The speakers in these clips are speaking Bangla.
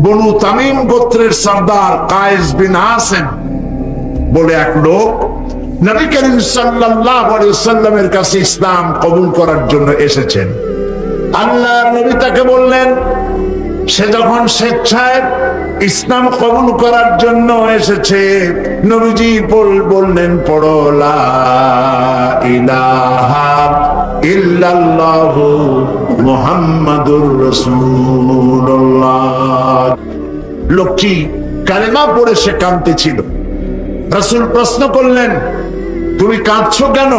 বনু তামিম গোত্রের সর্দার কায়েস বিন আসেম বলে এক লোক নবী করিম সাল্লাল্লাহু আলাইহি ওয়াসাল্লামের কাছে ইসলাম কবুল করার জন্য এসেছেন। আল্লাহর নবী তাকে বললেন, সে যখন স্বেচ্ছায় ইসলাম কবুল করার জন্য এসেছে, নবীজি বললেন, পড়ো লা ইলাহা ইল্লাল্লাহু মুহাম্মাদুর রাসূলুল্লাহ। লোকটি কালেমা পড়ে সে কাঁদতেছিল। রাসূল প্রশ্ন করলেন, তুমি কাঁদছো কেন?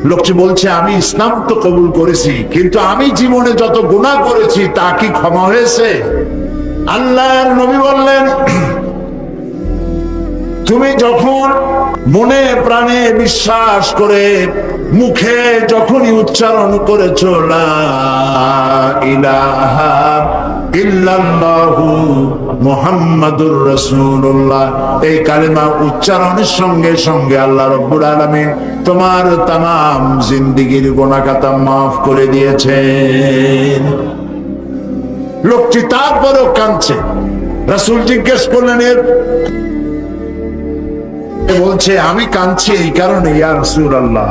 লোকটি বলছে, আমি ইসলাম তো কবুল করেছি, কিন্তু আমি জীবনে যত গুনাহ করেছি তা কি ক্ষমা হয়েছে? আল্লাহর নবী বললেন, তুমি যখন মনে প্রাণে বিশ্বাস করে মুখে যখনই উচ্চারণ করেছো লা ইলাহা ইল্লাল্লাহু মুহাম্মাদুর রাসূলুল্লাহ, এই কালেমা উচ্চারণের সঙ্গে সঙ্গে আল্লাহ রাব্বুল আলামিন তোমার तमाम জিন্দেগীর গুনাহ খাতা maaf করে দিয়েছেন। লোকটি তারপরেও কাঁদছে। রাসূল জিজ্ঞেস করলেন, এর বলছে, আমি কাঁদছি এই কারণে, ইয়া রাসূলুল্লাহ,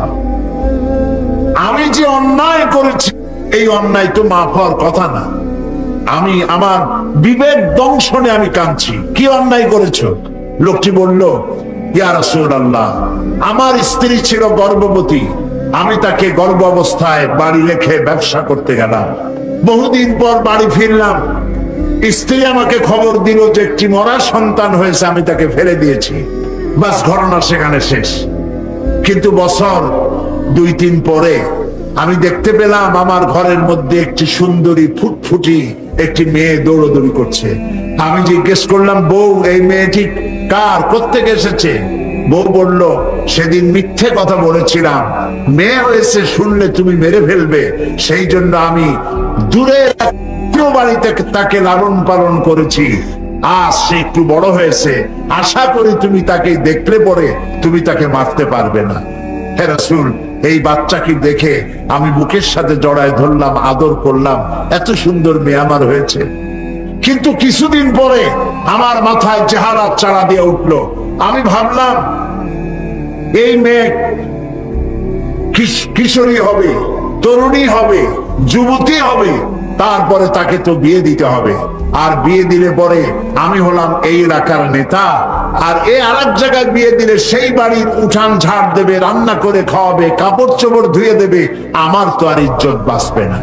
আমি যে অন্যায় করেছি এই অন্যায় তো মাফ হওয়ার কথা না। আমি আমার বিবেক দংশনে আমি কাঁদছি। কি অন্যায় করেছো? লোকটি বলল, ইয়া রাসূলুল্লাহ, আমার স্ত্রী ছিল গর্ভবতী, আমি তাকে গর্ভ অবস্থায় বাড়ি রেখে ব্যবসা করতে গেলাম। বহুদিন পর বাড়ি ফিরলাম, স্ত্রী আমাকে খবর দিল যে একটি মরা সন্তান হয়েছে, আমি তাকে ফেলে দিয়েছি। বাস, ঘটনা সেখানে শেষ। কিন্তু বছর 2-3 পরে আমি দেখতে পেলাম আমার ঘরের মধ্যে একটি সুন্দরী ফুটফুটি একটি মেয়ে দৌড়দৌড়ি করছে। আমি জিজ্ঞেস করলাম, বউ, এই মেয়েটি কার, কোত্থেকে এসেছে? বউ বলল, সেদিন মিথ্যে কথা বলেছিলাম, মেয়ে হয়েছে শুনলে তুমি মেরে ফেলবে, সেই জন্য আমি দূরে বাড়িতে তাকে লালন পালন করেছি। আজ সে একটু বড় হয়েছে, আশা করি তুমি তাকে দেখলে পরে তুমি তাকে মারতে পারবে না। হে রাসূল, এই বাচ্চাকে দেখে আমি বুকের সাথে জড়ায় ধরলাম, আদর করলাম, এত সুন্দর মেয়ে আমার হয়েছে। কিন্তু কিছুদিন পরে আমার মাথায় চেহারা চাড়া দিয়ে উঠলো। আমি ভাবলাম, এই মেয়ে কিশোরী হবে, তরুণী হবে, যুবতী হবে, তারপরে তাকে তো বিয়ে দিতে হবে। আর বিয়ে দিলে পরে আমি হলাম এই এলাকার নেতা, আর এ আরেক জায়গায় বিয়ে দিলে সেই বাড়ির উঠান ঝাড় দেবে, রান্না করে খাওয়াবে, কাপড় চোপড় ধুয়ে দেবে, আমার তো আর ইজ্জত বাঁচবে না।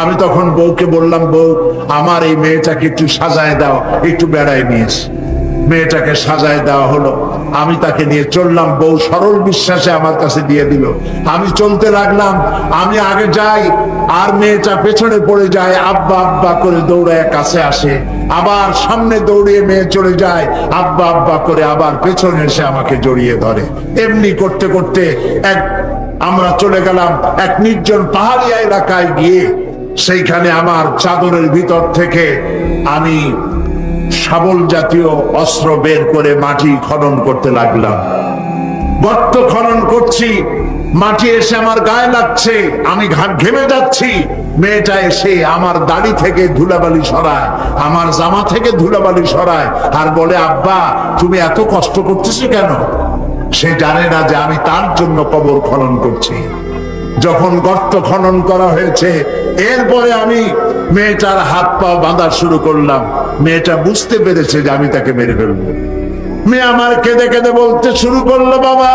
আমি তখন বউকে বললাম, বউ, আমার এই মেয়েটাকে একটু সাজায় দাও, একটু বেড়ায় নিয়েছি। মেয়েটাকে সাজায় দেওয়া হলো, আমি তাকে নিয়ে চললাম। বউ সরল বিশ্বাসে আমার কাছে দিয়ে দিল। আমি চলতে লাগলাম, আমি আগে যাই আর মেয়েটা পেছনে পড়ে যায়, আব্বা আব্বা করে দৌড়ায় কাছে আসে, আবার সামনে দৌড়িয়ে মেয়ে চলে যায়, আব্বা আব্বা করে আবার পেছনে এসে আমাকে জড়িয়ে ধরে। এমনি করতে করতে আমরা চলে গেলাম এক নির্জন পাহাড়ি এলাকায়। গিয়ে সেইখানে আমার চাদরের ভিতর থেকে আমি শাবল জাতীয় অস্ত্র বের করে মাটি খনন করতে লাগলাম। গর্ত খনন করছি, মাটি এসে আমার গায়ে লাগছে, আমি ঘেমে যাচ্ছি। মেয়েটা এসে আমার দাড়ি থেকে ধুলাবালি সরায়, আমার জামা থেকে ধুলাবালি সরায়, আর বলে, আব্বা, তুমি এত কষ্ট করতেছো কেন? সে জানে না যে আমি তার জন্য কবর খনন করছি। যখন গর্ত খনন করা হয়েছে, এরপরে আমি মেয়েটার হাত পা বাঁধা শুরু করলাম। মেয়েটা বুঝতে পেরেছে যে আমি তাকে মেরে ফেলবো। মেয়ে আমার কেঁদে কেঁদে বলতে শুরু করলো, বাবা,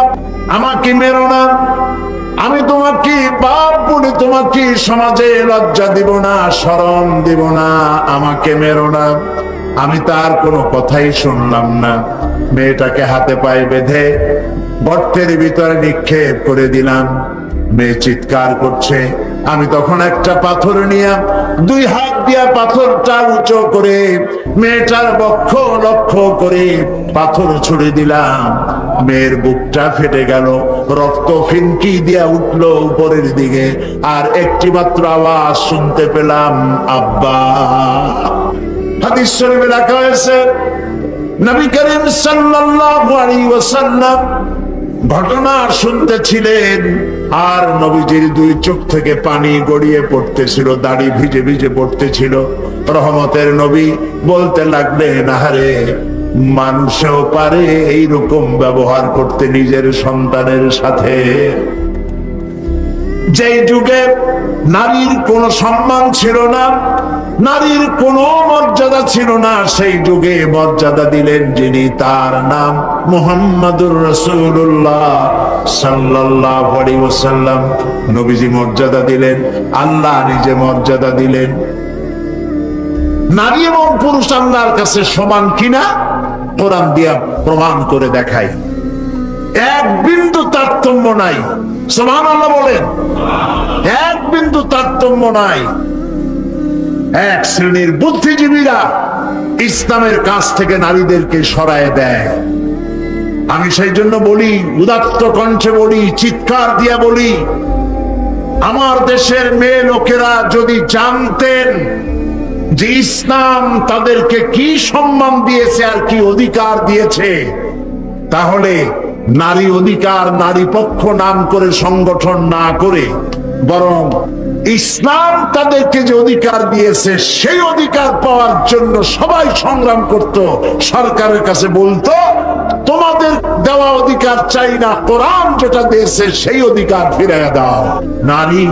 আমাকে মেরো না, আমি তোমাকে বাপ বলে তোমাকে সমাজে লজ্জা দিব না, শরম দিব না, আমাকে মেরো না। আমি তার কোনো কথাই শুনলাম না। মেয়েটাকে হাতে পায়ে বেঁধে গর্তের ভিতরে নিক্ষেপ করে দিলাম। মেয়ে চিৎকার করছে। আমি তখন একটা পাথর নিয়ে 2 হাত দিয়া পাথরটা উঁচু করে মেয়েটার বক্ষ লক্ষ্য করে পাথর ছুড়ে দিলাম। মেয়ের বুকটা ফেটে গেল, রক্ত ফিনকি দিয়া উঠলো উপরের দিকে, আর একটি মাত্র আওয়াজ শুনতে পেলাম, আব্বা। হাদিস শরীফে লেখা হয়েছে, নবী করিম সাল্লাল্লাহু আলাইহি ওয়াসাল্লাম ঘটনা শুনতেছিলেন, আর নবীজির দুই চোখ থেকে পানি গড়িয়ে পড়তেছিল, দাড়ি ভিজে ভিজে পড়তেছিল। রহমতের নবী বলতে লাগলেন, আহারে, মানুষও পারে এইরকম ব্যবহার করতে নিজের সন্তানের সাথে। যেই যুগে নারীর কোনো সম্মান ছিল না, নারীর কোনো মর্যাদা ছিল না, সেই যুগে মর্যাদা দিলেন যিনি, তার নাম মুহাম্মাদুর রাসূলুল্লাহ সাল্লাল্লাহু আলাইহি ওয়াসাল্লাম। নবীজি মর্যাদা দিলেন, আল্লাহ নিজে মর্যাদা দিলেন। নারী এবং পুরুষ আল্লাহর কাছে সমান কিনা কোরআন দিয়া প্রমাণ করে দেখাই, এক বিন্দু তারতম্য নাই। সুবহানাল্লাহ বলেন, এক বিন্দু তারতম্য নাই। এক শ্রেণীর বুদ্ধিজীবীরা ইসলামের কাছ থেকে নারীদেরকে সরায় দেয়। আমি সেই জন্য বলি, উদাত্ত কণ্ঠে বলি, চিৎকার দিয়া বলি, আমার দেশের মেয়ে লোকেরা যদি জানতেন যে ইসলাম তাদেরকে কি সম্মান দিয়েছে আর কি অধিকার দিয়েছে, তাহলে নারী অধিকার, নারী পক্ষ নাম করে সংগঠন না করে, বরং ইসলাম তাদেরকে যে অধিকার দিয়েছে সেই অধিকার পাওয়ার জন্য সবাই সংগ্রাম করত, সরকারের কাছে বলতো, তোমাদের দেওয়া অধিকার চাই না, কোরআন যেটা দিয়েছে সেই অধিকার ফিরিয়ে দাও। নারী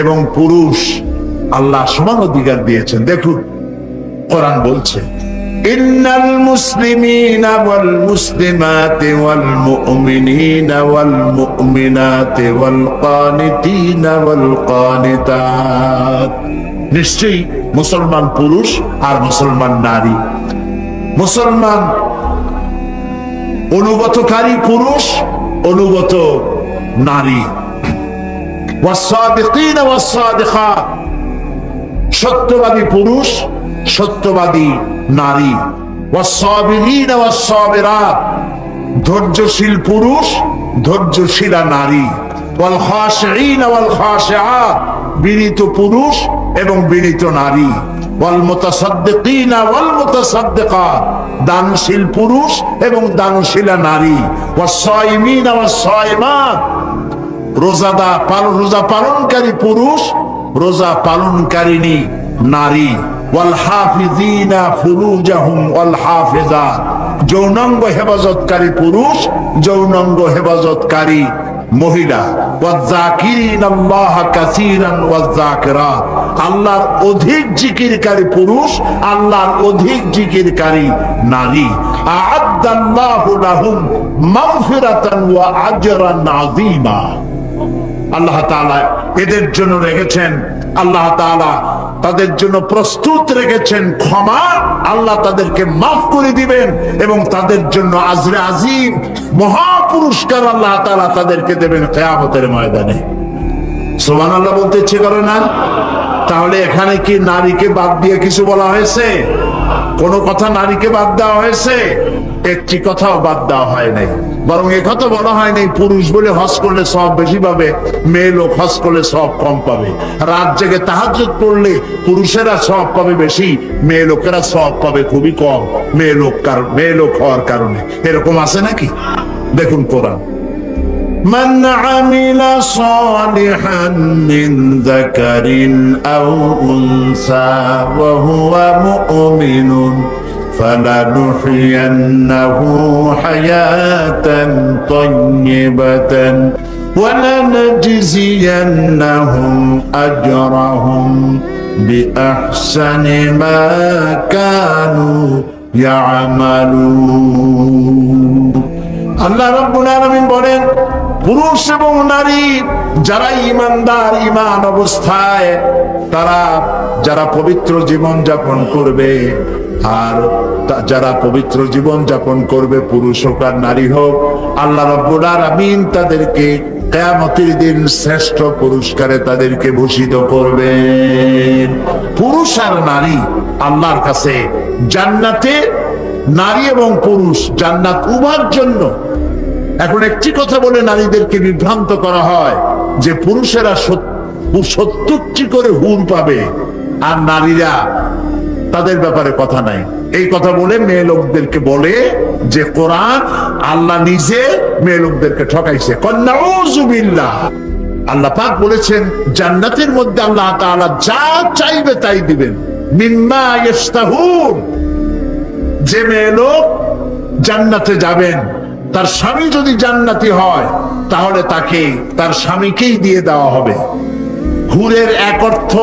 এবং পুরুষ আল্লাহ সমান অধিকার দিয়েছেন। দেখুন, কোরআন বলছে, ইন্নাল মুসলিমিনা ওয়াল মুসলিমাতি ওয়াল মুমিনিনা ওয়াল মুমিনাতি ওয়াল কানিতিনা ওয়াল কানিতাত। নিশ্চয়ই মুসলমান পুরুষ আর মুসলমান নারী, মুসলমান অনুগতকারী পুরুষ, অনুগত নারী, ওয়াস-সাদিকিনা ওয়াস-সাদিকাত, সত্যবাদী পুরুষ, সত্যবাদী নারী, ওয়াস-সাবিরিনা ওয়াস-সাবিরাত, ধৈর্যশীল পুরুষ, ধৈর্যশীলা নারী, ওয়াল খাশিঈনা ওয়াল খাশিআত, বিনীত পুরুষ এবং বিনীত নারী, ওয়াল মুতাসাদ্দিকিনা ওয়াল মুতাসাদ্দিকাত, দানশীল পুরুষ এবং দানশীলা নারী, ওয়াস-সাইমিনা ওয়াস-সাইমাত, রোজা পালনকারী পুরুষ, রোজা পালনকারিণী নারী, ওয়াল হাফিজিনা ফুরুজাহুম ওয়াল হাফিজাত, যৌনাঙ্গ হেফাজতকারী পুরুষ, যৌনাঙ্গ হেফাজতকারী মহিলা, ওয়ায-যাকিরিনাল্লাহা কাসীরান ওয়ায-যাকিরাত, আল্লাহর অধিক জিকিরকারী পুরুষ, আল্লাহর অধিক জিকিরকারী নারী। আ'আদ্দাল্লাহু লাহুম মাগফিরাতান ওয়া আজরান আযীমা। আল্লাহ তাআলা এদের জন্য রেখেছেন, আল্লাহ তাআলা তাদের জন্য প্রস্তুত রেখেছেন ক্ষমা, আল্লাহ তাদেরকে মাফ করে দিবেন এবং তাদের জন্য আজরে আজিম, মহা পুরস্কার আল্লাহ তাআলা তাদেরকে দেবেন কিয়ামতের ময়দানে। সুবহানাল্লাহ বলতে ইচ্ছে করে না? তাহলে এখানে কি নারীকে বাদ দিয়ে কিছু বলা হয়েছে? কোন কথা নারীকে বাদ দেওয়া হয়েছে? একটি কথাও বাদ দেওয়া হয় নাই। বরং এ কথা বলা হয় নাই পুরুষ বলে হজ করলে সব বেশি পাবে, মেয়ে লোক হজ করলে সব কম পাবে। রাত জেগে তাহাজ্জুদ পড়লে পুরুষেরা সব পাবে বেশি, মেয়ে লোকেরা সব পাবে খুবই কম, মেয়ে লোক হওয়ার কারণে। এরকম আছে নাকি? দেখুন কোরআন, من عمل صالحا من ذكر أو أنثى وهو مؤمن فلنحيينه حياة طيبة ولنجزينهم أجرهم بأحسن ما كانوا يعملون। আল্লাহ রাব্বুল আলামিন বলেন, পুরুষ এবং নারী যারা ঈমানদার, ঈমান অবস্থায় তারা যারা পবিত্র জীবন যাপন করবে, আর যারা পবিত্র জীবন যাপন করবে, পুরুষ হোক আর নারী হোক, আল্লাহ রাব্বুল আলামিন তাদেরকে কিয়ামতের দিন শ্রেষ্ঠ পুরস্কারে তাদেরকে ভূষিত করবেন। পুরুষ আর নারী আল্লাহর কাছে জান্নাতে, নারী এবং পুরুষ জান্নাত উভয়ের জন্য। এখন একটি কথা বলে নারীদেরকে বিভ্রান্ত করা হয় যে পুরুষেরা 70টি করে হুর পাবে আর নারীরা তাদের ব্যাপারে কথা নাই। এই কথা বলে মেয়ে লোকদেরকে বলে যে কোরআন আল্লাহ নিজে মেয়ে লোকদেরকে ঠকাইছে। নাউযুবিল্লাহ। আল্লাহ পাক বলেছেন জান্নাতের মধ্যে আল্লাহ তাআলা যা চাইবে তাই দিবেন। মিম্মা ইস্তাহুন। যে মেয়ে লোক জান্নাতে যাবেন, তার স্বামী যদি জান্নাতি হয় তাহলে তাকে তার স্বামীকেই দিয়ে দেওয়া হবে। হুরের এক অর্থ,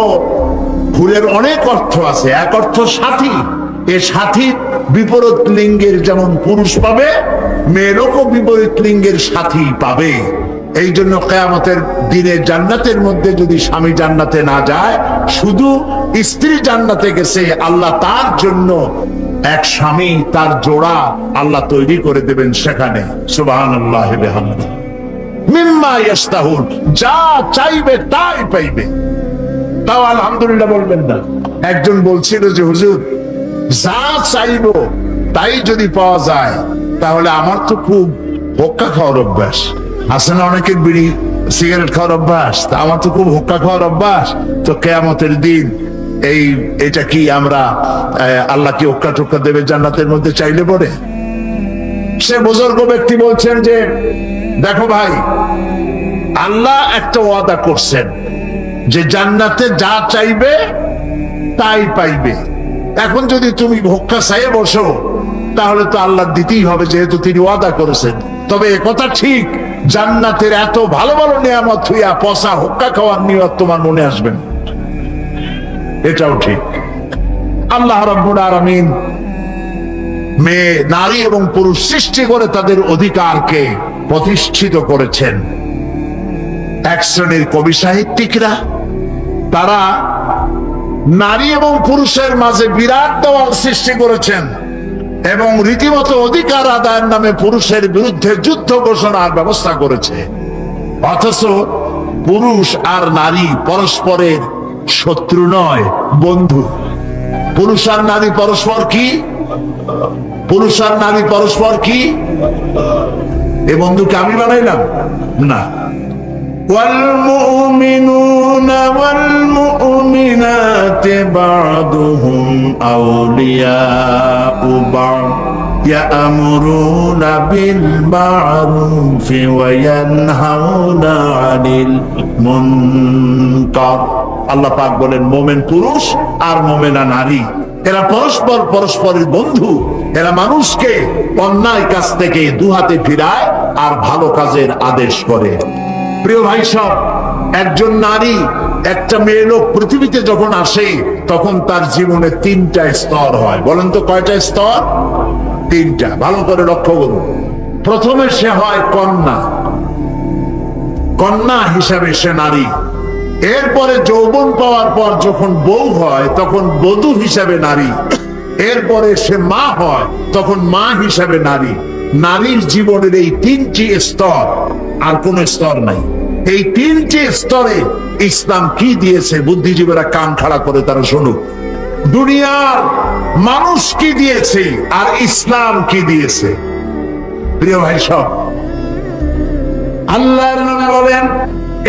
হুরের অনেক অর্থ আছে। এক অর্থ সাথী। এ সাথী বিপরীত লিঙ্গের যেমন পুরুষ পাবে, মেয়ে লোকও বিপরীত লিঙ্গের সাথী পাবে। এই জন্য কিয়ামতের দিনে জান্নাতের মধ্যে যদি স্বামী জান্নাতে না যায়, শুধু স্ত্রী জান্নাতে গেছে, আল্লাহ তার জন্য এক স্বামী, তার জোড়া আল্লাহ তৈরি করে দেবেন সেখানে। সুবহানাল্লাহ ওয়া বিহামদিহি। মিম্মা ইস্তাহুন। যা চাইবে তাই পাইবে। তাও আলহামদুলিল্লাহ বলবেন না। একজন বলছিল যে হুজুর, যা চাইবো তাই যদি পাওয়া যায় তাহলে আমার তো খুব হুক্কা খাওয়ার অভ্যাস আছে না, অনেকের বিড়ি সিগারেট খাওয়ার অভ্যাস, তা আমার তো খুব হুক্কা খাওয়ার অভ্যাস। তো কিয়ামতের দিন এটা কি আমরা আল্লাহ কি হুক্কা টুক্কা দেবে জান্নাতের মধ্যে চাইলে পরে? সে বুজুর্গ ব্যক্তি বলছেন যে দেখো ভাই, আল্লাহ একটা ওয়াদা করছেন যে জান্নাতে যা চাইবে তাই পাইবে। এখন যদি তুমি হুক্কা চাইয়ে বসো তাহলে তো আল্লাহ দিতেই হবে, যেহেতু তিনি ওয়াদা করেছেন। তবে একথা ঠিক, জান্নাতের এত ভালো ভালো নিয়ামত হইয়া পচা হুক্কা খাওয়ার নিয়ত তোমার মনে আসবে না, এটাও ঠিক। আল্লাহ রাব্বুল আলামিন মেয়ে, নারী এবং পুরুষ সৃষ্টি করে তাদের অধিকারকে প্রতিষ্ঠিত করেছেন। এক শ্রেণীর কবি সাহিত্যিকরা তারা নারী এবং পুরুষের মাঝে বিরাট দেওয়াল সৃষ্টি করেছেন এবং রীতিমতো অধিকার আদায়ের নামে পুরুষের বিরুদ্ধে যুদ্ধ ঘোষণার ব্যবস্থা করেছে। অথচ পুরুষ আর নারী পরস্পরের শত্রু নয়, বন্ধু। পুরুষ আর নারী পরস্পর কি? পুরুষ আর নারী পরস্পর কি? এ বন্ধুকে আমি বানাইলাম না। والمؤمنون والمؤمنات بعضهم أولياء بعض يأمرون بالمعروف وينهون عن المنكر। আল্লাহ পাক বলেন মোমেন পুরুষ আর মোমেনা নারী এরা পরস্পর পরস্পরের বন্ধু। এরা মানুষকে অন্যায় কাজ থেকে দুহাতে ফিরায় আর ভালো কাজের আদেশ করে। প্রিয় ভাই সব, একজন নারী, একটা মেয়ে লোক পৃথিবীতে যখন আসে তখন তার জীবনে তিনটা স্তর হয়। বলেন তো কয়টা স্তর? তিনটা। ভালো করে লক্ষ্য করুন। প্রথমে সে হয় কন্যা, কন্যা হিসাবে সে নারী। এরপরে যৌবন পাওয়ার পর যখন বউ হয় তখন বধূ হিসাবে নারী। এরপরে সে মা হয় তখন মা হিসাবে নারী। নারীর জীবনের এই তিনটি স্তর, আর কোন স্তর নাই। এই তিনটি স্তরে ইসলাম কি দিয়েছে বুদ্ধিজীবীরা কান খাড়া করে তারা শুনুক। দুনিয়ার মানুষ কি দিয়েছে আর ইসলাম কি দিয়েছে। প্রিয় ভাই সব, আল্লাহর নামে বলেন,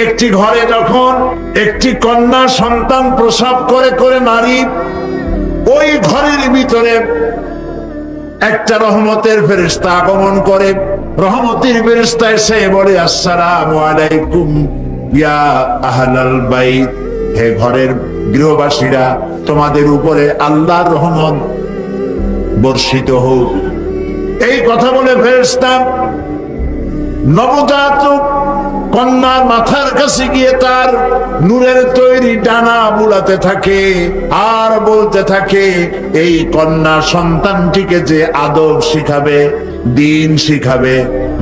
একটি ঘরে যখন একটি কন্যা সন্তান প্রসব করে করে নারী, ওই ঘরের ভিতরে একটা রহমতের ফেরেশতা আগমন করে। রহমতের ফেরেশতা এসে বলে, আসসালামু আলাইকুম ইয়া আহলাল বাইত, হে ঘরের গৃহবাসীরা, তোমাদের উপরে আল্লাহর রহমত বর্ষিত হোক। এই কথা বলে ফেরেশতা নবজাতক কন্যার মাথার কাছে গিয়ে তার নূরের তৈরি ডানা বুলাতে থাকে আর বলতে থাকে, এই কন্যা সন্তানটিকে যে আদব শিখাবে, দিন শিখাবে,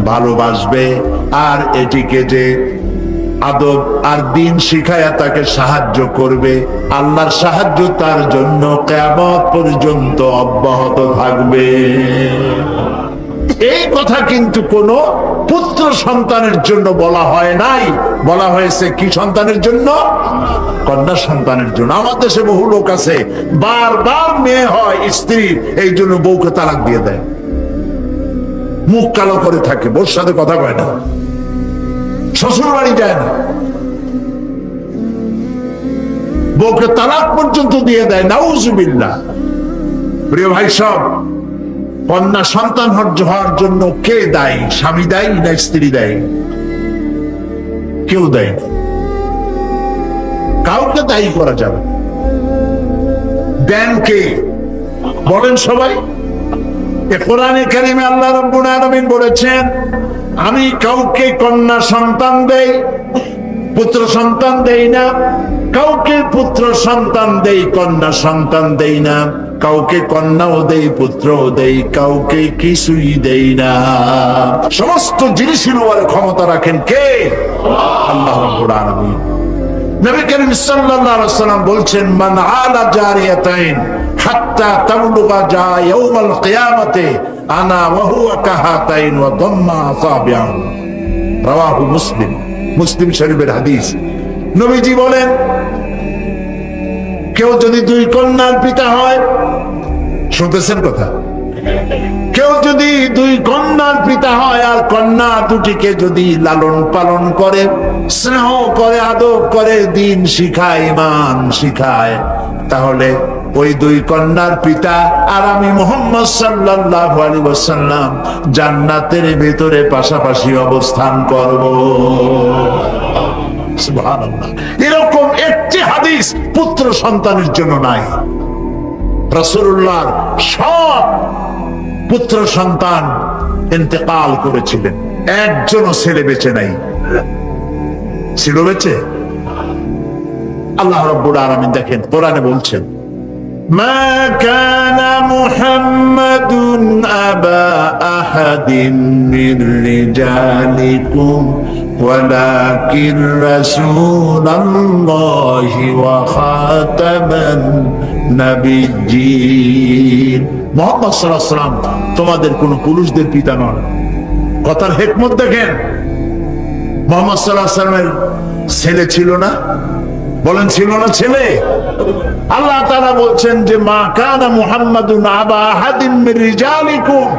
ভালোবাসবে, আর এটিকে যে আদব আর দিন শিখায়া তাকে সাহায্য করবে, আল্লাহর সাহায্য তার জন্য কিয়ামত পর্যন্ত অব্যাহত থাকবে। এই কথা কিন্তু কোন পুত্র সন্তানের জন্য বলা হয় নাই, বলা হয়েছে কি সন্তানের জন্য? কন্যা সন্তানের জন্য। আমার দেশে বহু লোক আছে বারবার মেয়ে হয় স্ত্রী, এই জন্য বউকে তালাক দিয়ে দেয়, মুখ কালো করে থাকে, বউর সাথে কথা কয় না, শ্বশুর বাড়ি যায় না, বউকে তালাক পর্যন্ত দিয়ে দেয়। নাউজুবিল্লাহ। প্রিয় ভাই সব, কন্যা সন্তান হওয়ার জন্য কে দায়ী? স্বামী দায়ী না স্ত্রী দায়ী? কেউ দায়ী, কাউকে দায়ী করা যাবে। দেন কে বলেন সবাই? কোরআনে কারিমে আল্লাহ রাব্বুল আলামিন বলেছেন, আমি কাউকে কন্যা সন্তান দেই, পুত্র সন্তান দেই না। কাউকে পুত্র সন্তান দেই, কন্যা সন্তান দেই না। কাউকে কন্যাও দেই, পুত্রও দেই, কাউকে কিছুই দেই না। সমস্ত জিনিসের উপরে ক্ষমতা রাখেন কে? আল্লাহ রাব্বুল আলামিন। নবী করিম সাল্লাল্লাহু আলাইহি ওয়াসাল্লাম বলছেন, মান আলা জারিয়াতাইন হাত্তা তাবলুগা জা ইয়াউমাল কিয়ামাতি আনা ওয়া হুয়া কাহাতাইন ওয়া দাম্মা আসাবিআহু। রাওয়াহু মুসলিম, মুসলিম শরীফের হাদিস। নবীজি বলেন, কেউ যদি দুই কন্যার পিতা হয়, শুনতেছেন কথা? কেউ যদি দুই কন্যার পিতা হয় আর কন্যা দুটিকে যদি লালন পালন করে, স্নেহ করে, আদব করে, দিন শিখায়, ঈমান শিখায়, তাহলে ওই দুই কন্যার পিতা আর আমি মুহাম্মদ সাল্লাল্লাহু আলাইহি ওয়াসাল্লাম জান্নাতের ভিতরে পাশাপাশি অবস্থান করব। সুবহানাল্লাহ। এরকম একটি হাদিস পুত্র সন্তানের জন্য নাই। রাসূলুল্লাহর সব পুত্র সন্তান ইন্তেকাল করেছিলেন, একজনও ছেলে বেঁচে নাই। ছিল বেঁচে? আল্লাহ রাব্বুল আলামিন দেখেন কোরআনে বলছেন, মা কানা মুহাম্মাদুন আবা আহাদিন মির রিজালিকুম ওয়ালাকিন রাসূলুল্লাহি ওয়া খাতামান নাবিয়্যিন। মুহাম্মদ সাল্লাল্লাহু আলাইহি ওয়াসাল্লাম তোমাদের কোন পুরুষদের পিতা নন। কথার হিকমত দেখেন। মুহাম্মদ সাল্লাল্লাহু আলাইহি ওয়াসাল্লামের ছেলে ছিল না? বলেন ছিল না ছেলে? আল্লাহ তাআলা বলছেন যে মা কানা মুহাম্মাদুন আবা আহাদিন মির রিজালিকুম।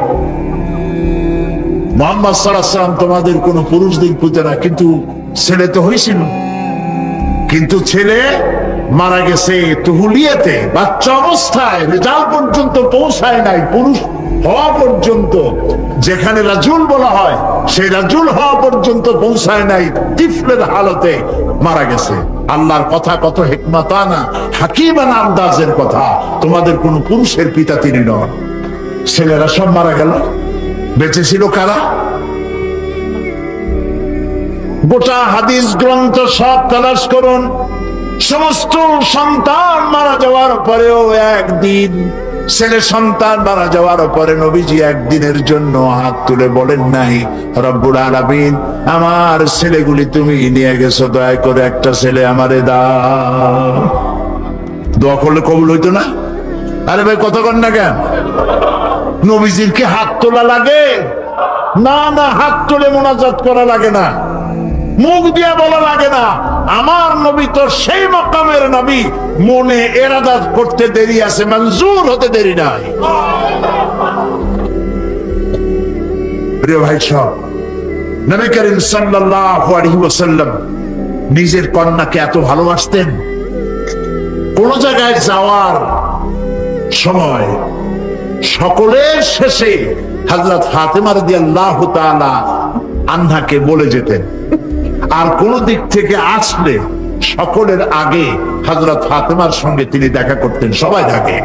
মুহাম্মদ সাল্লাল্লাহু আলাইহি ওয়াসাল্লাম তোমাদের কোন পুরুষদের পিতা না, কিন্তু ছেলে তো হয়েছিল। কিন্তু ছেলে মারা গেছে তুহুলিয়াতে, বাচ্চা অবস্থায়, রেজাল্ট পর্যন্ত পৌঁছায় নাই, পুরুষ হওয়া পর্যন্ত, যেখানে রাজুল বলা হয় সেই রাজুল হওয়া পর্যন্ত পৌঁছায় নাই, তিফলের হালতে মারা গেছে। আল্লাহর কথা কত হিকমাতানা হাকিমানা আন্দাজের কথা। তোমাদের কোন পুরুষের পিতা তিনি নন। ছেলেরা সব মারা গেল, বেঁচে ছিল কারা? গোটা হাদিস গ্রন্থ সব তালাশ করুন, সমস্ত সন্তান মারা যাওয়ার পরেও একদিন, ছেলে সন্তান মারা যাওয়ার পরে নবীজি একদিনের জন্য হাত তুলে বলেন নাই, রব্বুল আলামিন আমার ছেলেগুলি তুমি নিয়ে গেছো, দয়া করে একটা ছেলে আমারে দাও। দোয়া করলে কবুল হইতো না? আরে ভাই কথা কন না কেন? নবীজির কি হাত তোলা লাগে? না না, হাত তুলে মোনাজাত করা লাগে না, মুখ দিয়ে বলা লাগে না। আমার নবী তো সেই মাকামের নবী, মনে ইরাদা করতে দেরি আছে, মঞ্জুর হতে দেরি নাই। প্রিয় ভাই সব, নবী করিম সাল্লাল্লাহু আলাইহি ওয়াসাল্লাম নিজের কন্যাকে এত ভালোবাসতেন, কোন জায়গায় যাওয়ার সময় সকলের শেষে হযরত ফাতেমা রাদিয়াল্লাহু তাআলা আনহাকে বলে যেতেন, আর কোন দিক থেকে আসলে সকলের আগে হযরত ফাতেমার সঙ্গে তিনি দেখা করতেন। সবাই থাকে,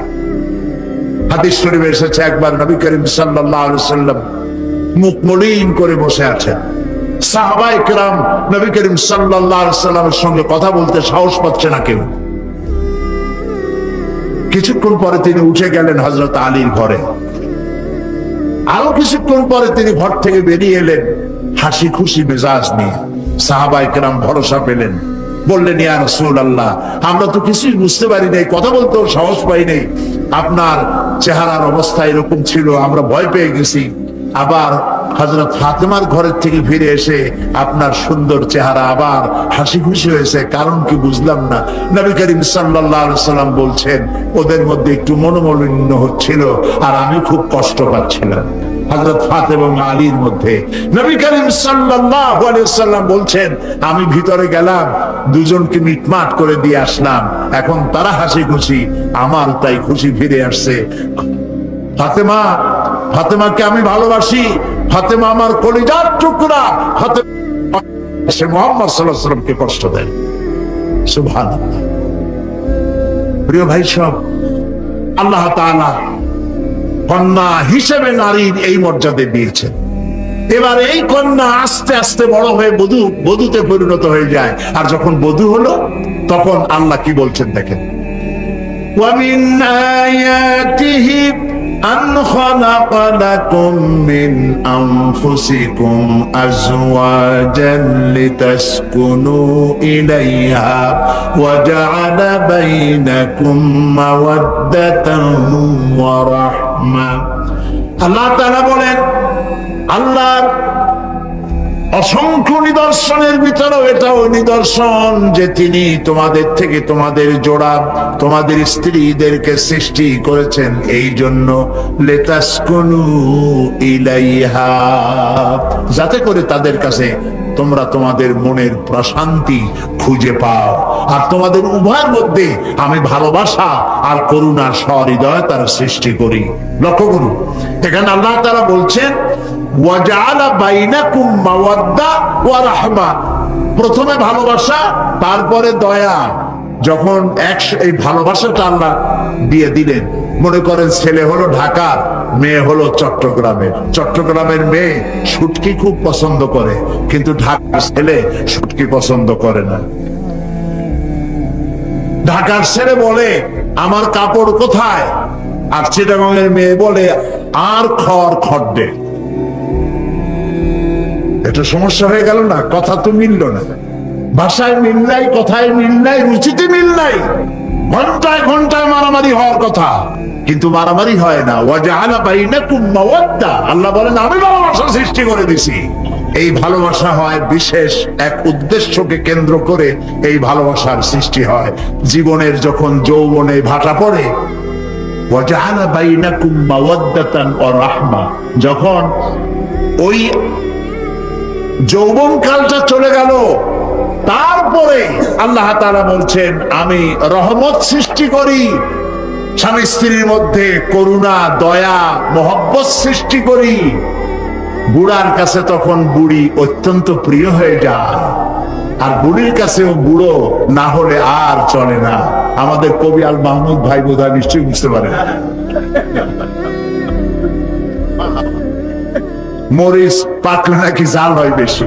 হাদিস শরীফে এসেছে একবার নবী করিম সাল্লাল্লাহু আলাইহি ওয়াসাল্লাম মুখ মলিন করে বসে আছেন, সাহাবায়ে কেরাম নবী করিম সাল্লাল্লাহু আলাইহি ওয়াসাল্লামের সঙ্গে কথা বলতে সাহস পাচ্ছে না কেউ। কিছুক্ষণ পরে তিনি উঠে গেলেন হযরত আলীর ঘরে। আরো কিছুক্ষণ পরে তিনি ঘর থেকে বেরিয়ে এলেন হাসি খুশি মেজাজ নিয়ে। সাহাবায়ে কেরাম ভরসা পেলেন, বললেন ইয়া রাসূলুল্লাহ, আমরা তো কিছুই বুঝতে পারি নাই, কথা বলতেও সাহস পাই নাই, আপনার চেহারার অবস্থা এরকম ছিল, আমরা ভয় পেয়ে গেছি। আবার হযরত ফাতেমার ঘরের থেকে ফিরে এসে আপনার সুন্দর চেহারা আবার হাসি খুশি হয়েছে, কারণ কি বুঝলাম না। নবী করিম সাল্লাল্লাহু আলাইহি ওয়াসাল্লাম বলছেন ওদের মধ্যে একটু মনোমালিন্য হচ্ছিল আর আমি খুব কষ্ট পাচ্ছিলাম। হযরত ফাতেমা এবং আলীর মধ্যে নবী করিম সাল্লাল্লাহু আলাইহি ওয়াসাল্লাম বলছেন আমি ভিতরে গেলাম, দুজনকে মিটমাট করে দিয়ে আসলাম, এখন তারা হাসি খুশি, আমার তাই খুশি ফিরে আসছে। ফাতেমা ফাতেমাকে আমি ভালোবাসি, ফাতেমা আমার কলিজার টুকরা, ফাতেমা সে মুহাম্মদ সাল্লাল্লাহু আলাইহি ওয়াসাল্লামকে কষ্ট দেয়। সুবহানাল্লাহ। প্রিয় ভাই সব, আল্লাহ তাআলা কন্যা হিসেবে নারীর এই মর্যাদা দিয়েছেন। এবার এই কন্যা আস্তে আস্তে বড় হয়ে বধূতে পরিণত হয়ে যায়। আর যখন বধূ হলো তখন আল্লাহ কি বলছেন দেখেন, وَمِنْ آيَاتِهِ أَنْ خَلَقَ لَكُم مِّنْ أَنفُسِكُمْ أَزْوَاجًا لِتَسْكُنُوا إِلَيْهَا وَجَعَلَ بَيْنَكُم مَّوَدَّةً وَرَحْمَةً। আল্লাহ তাআলা বলেন, আল্লাহর অসংখ্য নিদর্শনের ভিতরেও এটাও নিদর্শন যে তিনি তোমাদের থেকে তোমাদের জোড়া, তোমাদের স্ত্রীদেরকে সৃষ্টি করেছেন এই জন্য লিতাসকুনু ইলাইহা, যাতে করে তাদের কাছে তোমরা তোমাদের মনের প্রশান্তি খুঁজে পাও। আর তোমাদের উভয়ের মধ্যে আমি ভালোবাসা আর করুণার সহৃদয়তার সৃষ্টি করি। লক্ষ্য করুন, এখানে আল্লাহ তাআলা বলছেন ওয়াজআলা বাইনাকুম মাওয়াদ্দা ওয়া রাহমা, প্রথমে ভালোবাসা তারপরে দয়া। যখন এই ভালোবাসাটা আল্লাহ দিয়ে দিলেন, মনে করেন ছেলে হলো ঢাকার, মেয়ে হলো চট্টগ্রামের। চট্টগ্রামের মেয়ে শুটকি খুব পছন্দ করে, কিন্তু ঢাকার ছেলে শুটকি পছন্দ করে না। ঢাকার ছেলে বলে আমার কাপড় কোথায়, আর চিটাগাংয়ের মেয়ে বলে আর খড়। এটা সমস্যা হয়ে গেল না? কথা তো মিলল না, ভাষায় মিল নাই, কথায় মিল নাই, রুচিতে মিল নাই। ঘন্টায় ঘন্টায় মারামারি হওয়ার কথা, কিন্তু মারামারি হয় না। ওয়াজআলা বাইনাকুম মাওয়াদ্দা, আল্লাহ বলেন আমি ভালোবাসা সৃষ্টি করে দিছি। এই ভালোবাসা হয় বিশেষ এক উদ্দেশ্যকে কেন্দ্র করে, এই ভালোবাসার সৃষ্টি হয়। জীবনের যখন যৌবনে ভাটা পড়ে, ওয়াজআলা বাইনাকুম মাওয়াদ্দাতান ওয়া রাহমা, যখন ওই যৌবন কালটা চলে গেল, তারপরে আল্লাহ তাআলা বলছেন আমি রহমত সৃষ্টি করি, স্বামী স্ত্রীর মধ্যে করুণা, দয়া, মহব্বত সৃষ্টি করি। বুড়ার কাছে তখন বুড়ি অত্যন্ত প্রিয় হয়ে যায়, আর বুড়ির কাছেও বুড়ো না হলে আর চলে না। আমাদের কবি আল মাহমুদ ভাই বোধহয় নিশ্চয়ই বুঝতে পারেন, মরিচ পাকলে নাকি জাল হয় বেশি।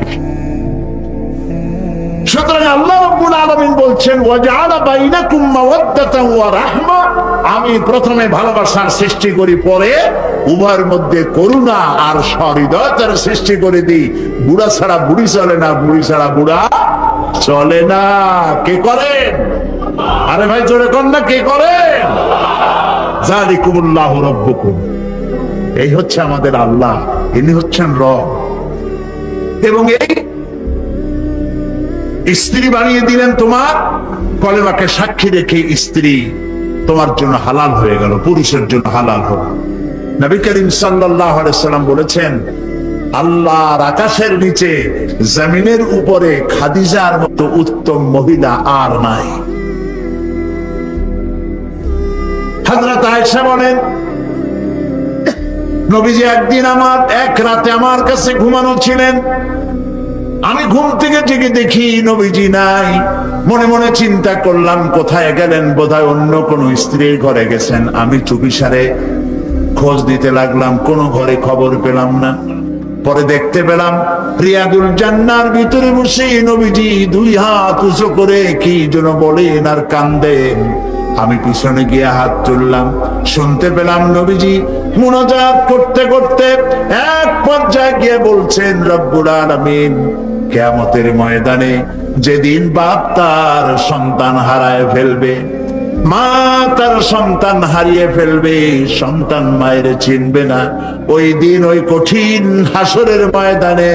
সুতরাং আল্লাহ রাব্বুল আলামিন বলছেন ওয়াজআলা বাইনাকুম মাওয়াদ্দাতান ওয়া রাহমা, আমি প্রথমে ভালোবাসার সৃষ্টি করি, পরে উভয়ের মধ্যে করুণা আর সহৃদয়তার সৃষ্টি করে দিই। বুড়া ছাড়া বুড়ি চলে না, বুড়ি ছাড়া বুড়া চলে না। কে করেন? আরে ভাই জোরে কর না, কে করেন? যালিকুমুল্লাহু রাব্বুকুম, এই হচ্ছে আমাদের আল্লাহ, ইনি হচ্ছেন রব। এবং এই স্ত্রী বানিয়ে দিলেন তোমার, কলেমাকে সাক্ষী রেখে স্ত্রী তোমার জন্য হালাল হয়ে গেল, পুরুষের জন্য হালাল হলো। নবী করিম সাল্লাল্লাহু আলাইহি সাল্লাম বলেছেন আল্লাহর আকাশের নিচে জমিনের উপরে খাদিজার মতো উত্তম মহিলা আর নাই। হযরত আয়েশা বলেন নবীজি একদিন এক রাতে আমার কাছে ঘুমানো ছিলেন, আমি ঘুম থেকে জেগে দেখি নবীজি নাই। মনে মনে চিন্তা করলাম কোথায় গেলেন, বোধহয় অন্য কোন স্ত্রীর ঘরে গেছেন। আমি চুপিসারে খোঁজ দিতে লাগলাম, কোন ঘরে খবর পেলাম না। পরে দেখতে পেলাম রিয়াদুল জান্নার ভিতরে বসে নবীজি দুই হাত উঁচু করে কি যেন বলেন আর কান্দেন। আমি পিছনে গিয়ে হাত তুললাম, শুনতে পেলাম নবীজি মুনাজাত করতে করতে এক পর্যায়ে গিয়ে বলছেন রব্বুল আলামিন কিয়ামতের ময়দানে যেদিন বাপ তার সন্তান হারায় ফেলবে, মা তার সন্তান হারিয়ে ফেলবে, সন্তান মায়ের চিনবে না, ওই দিন ওই কঠিন হাসরের ময়দানে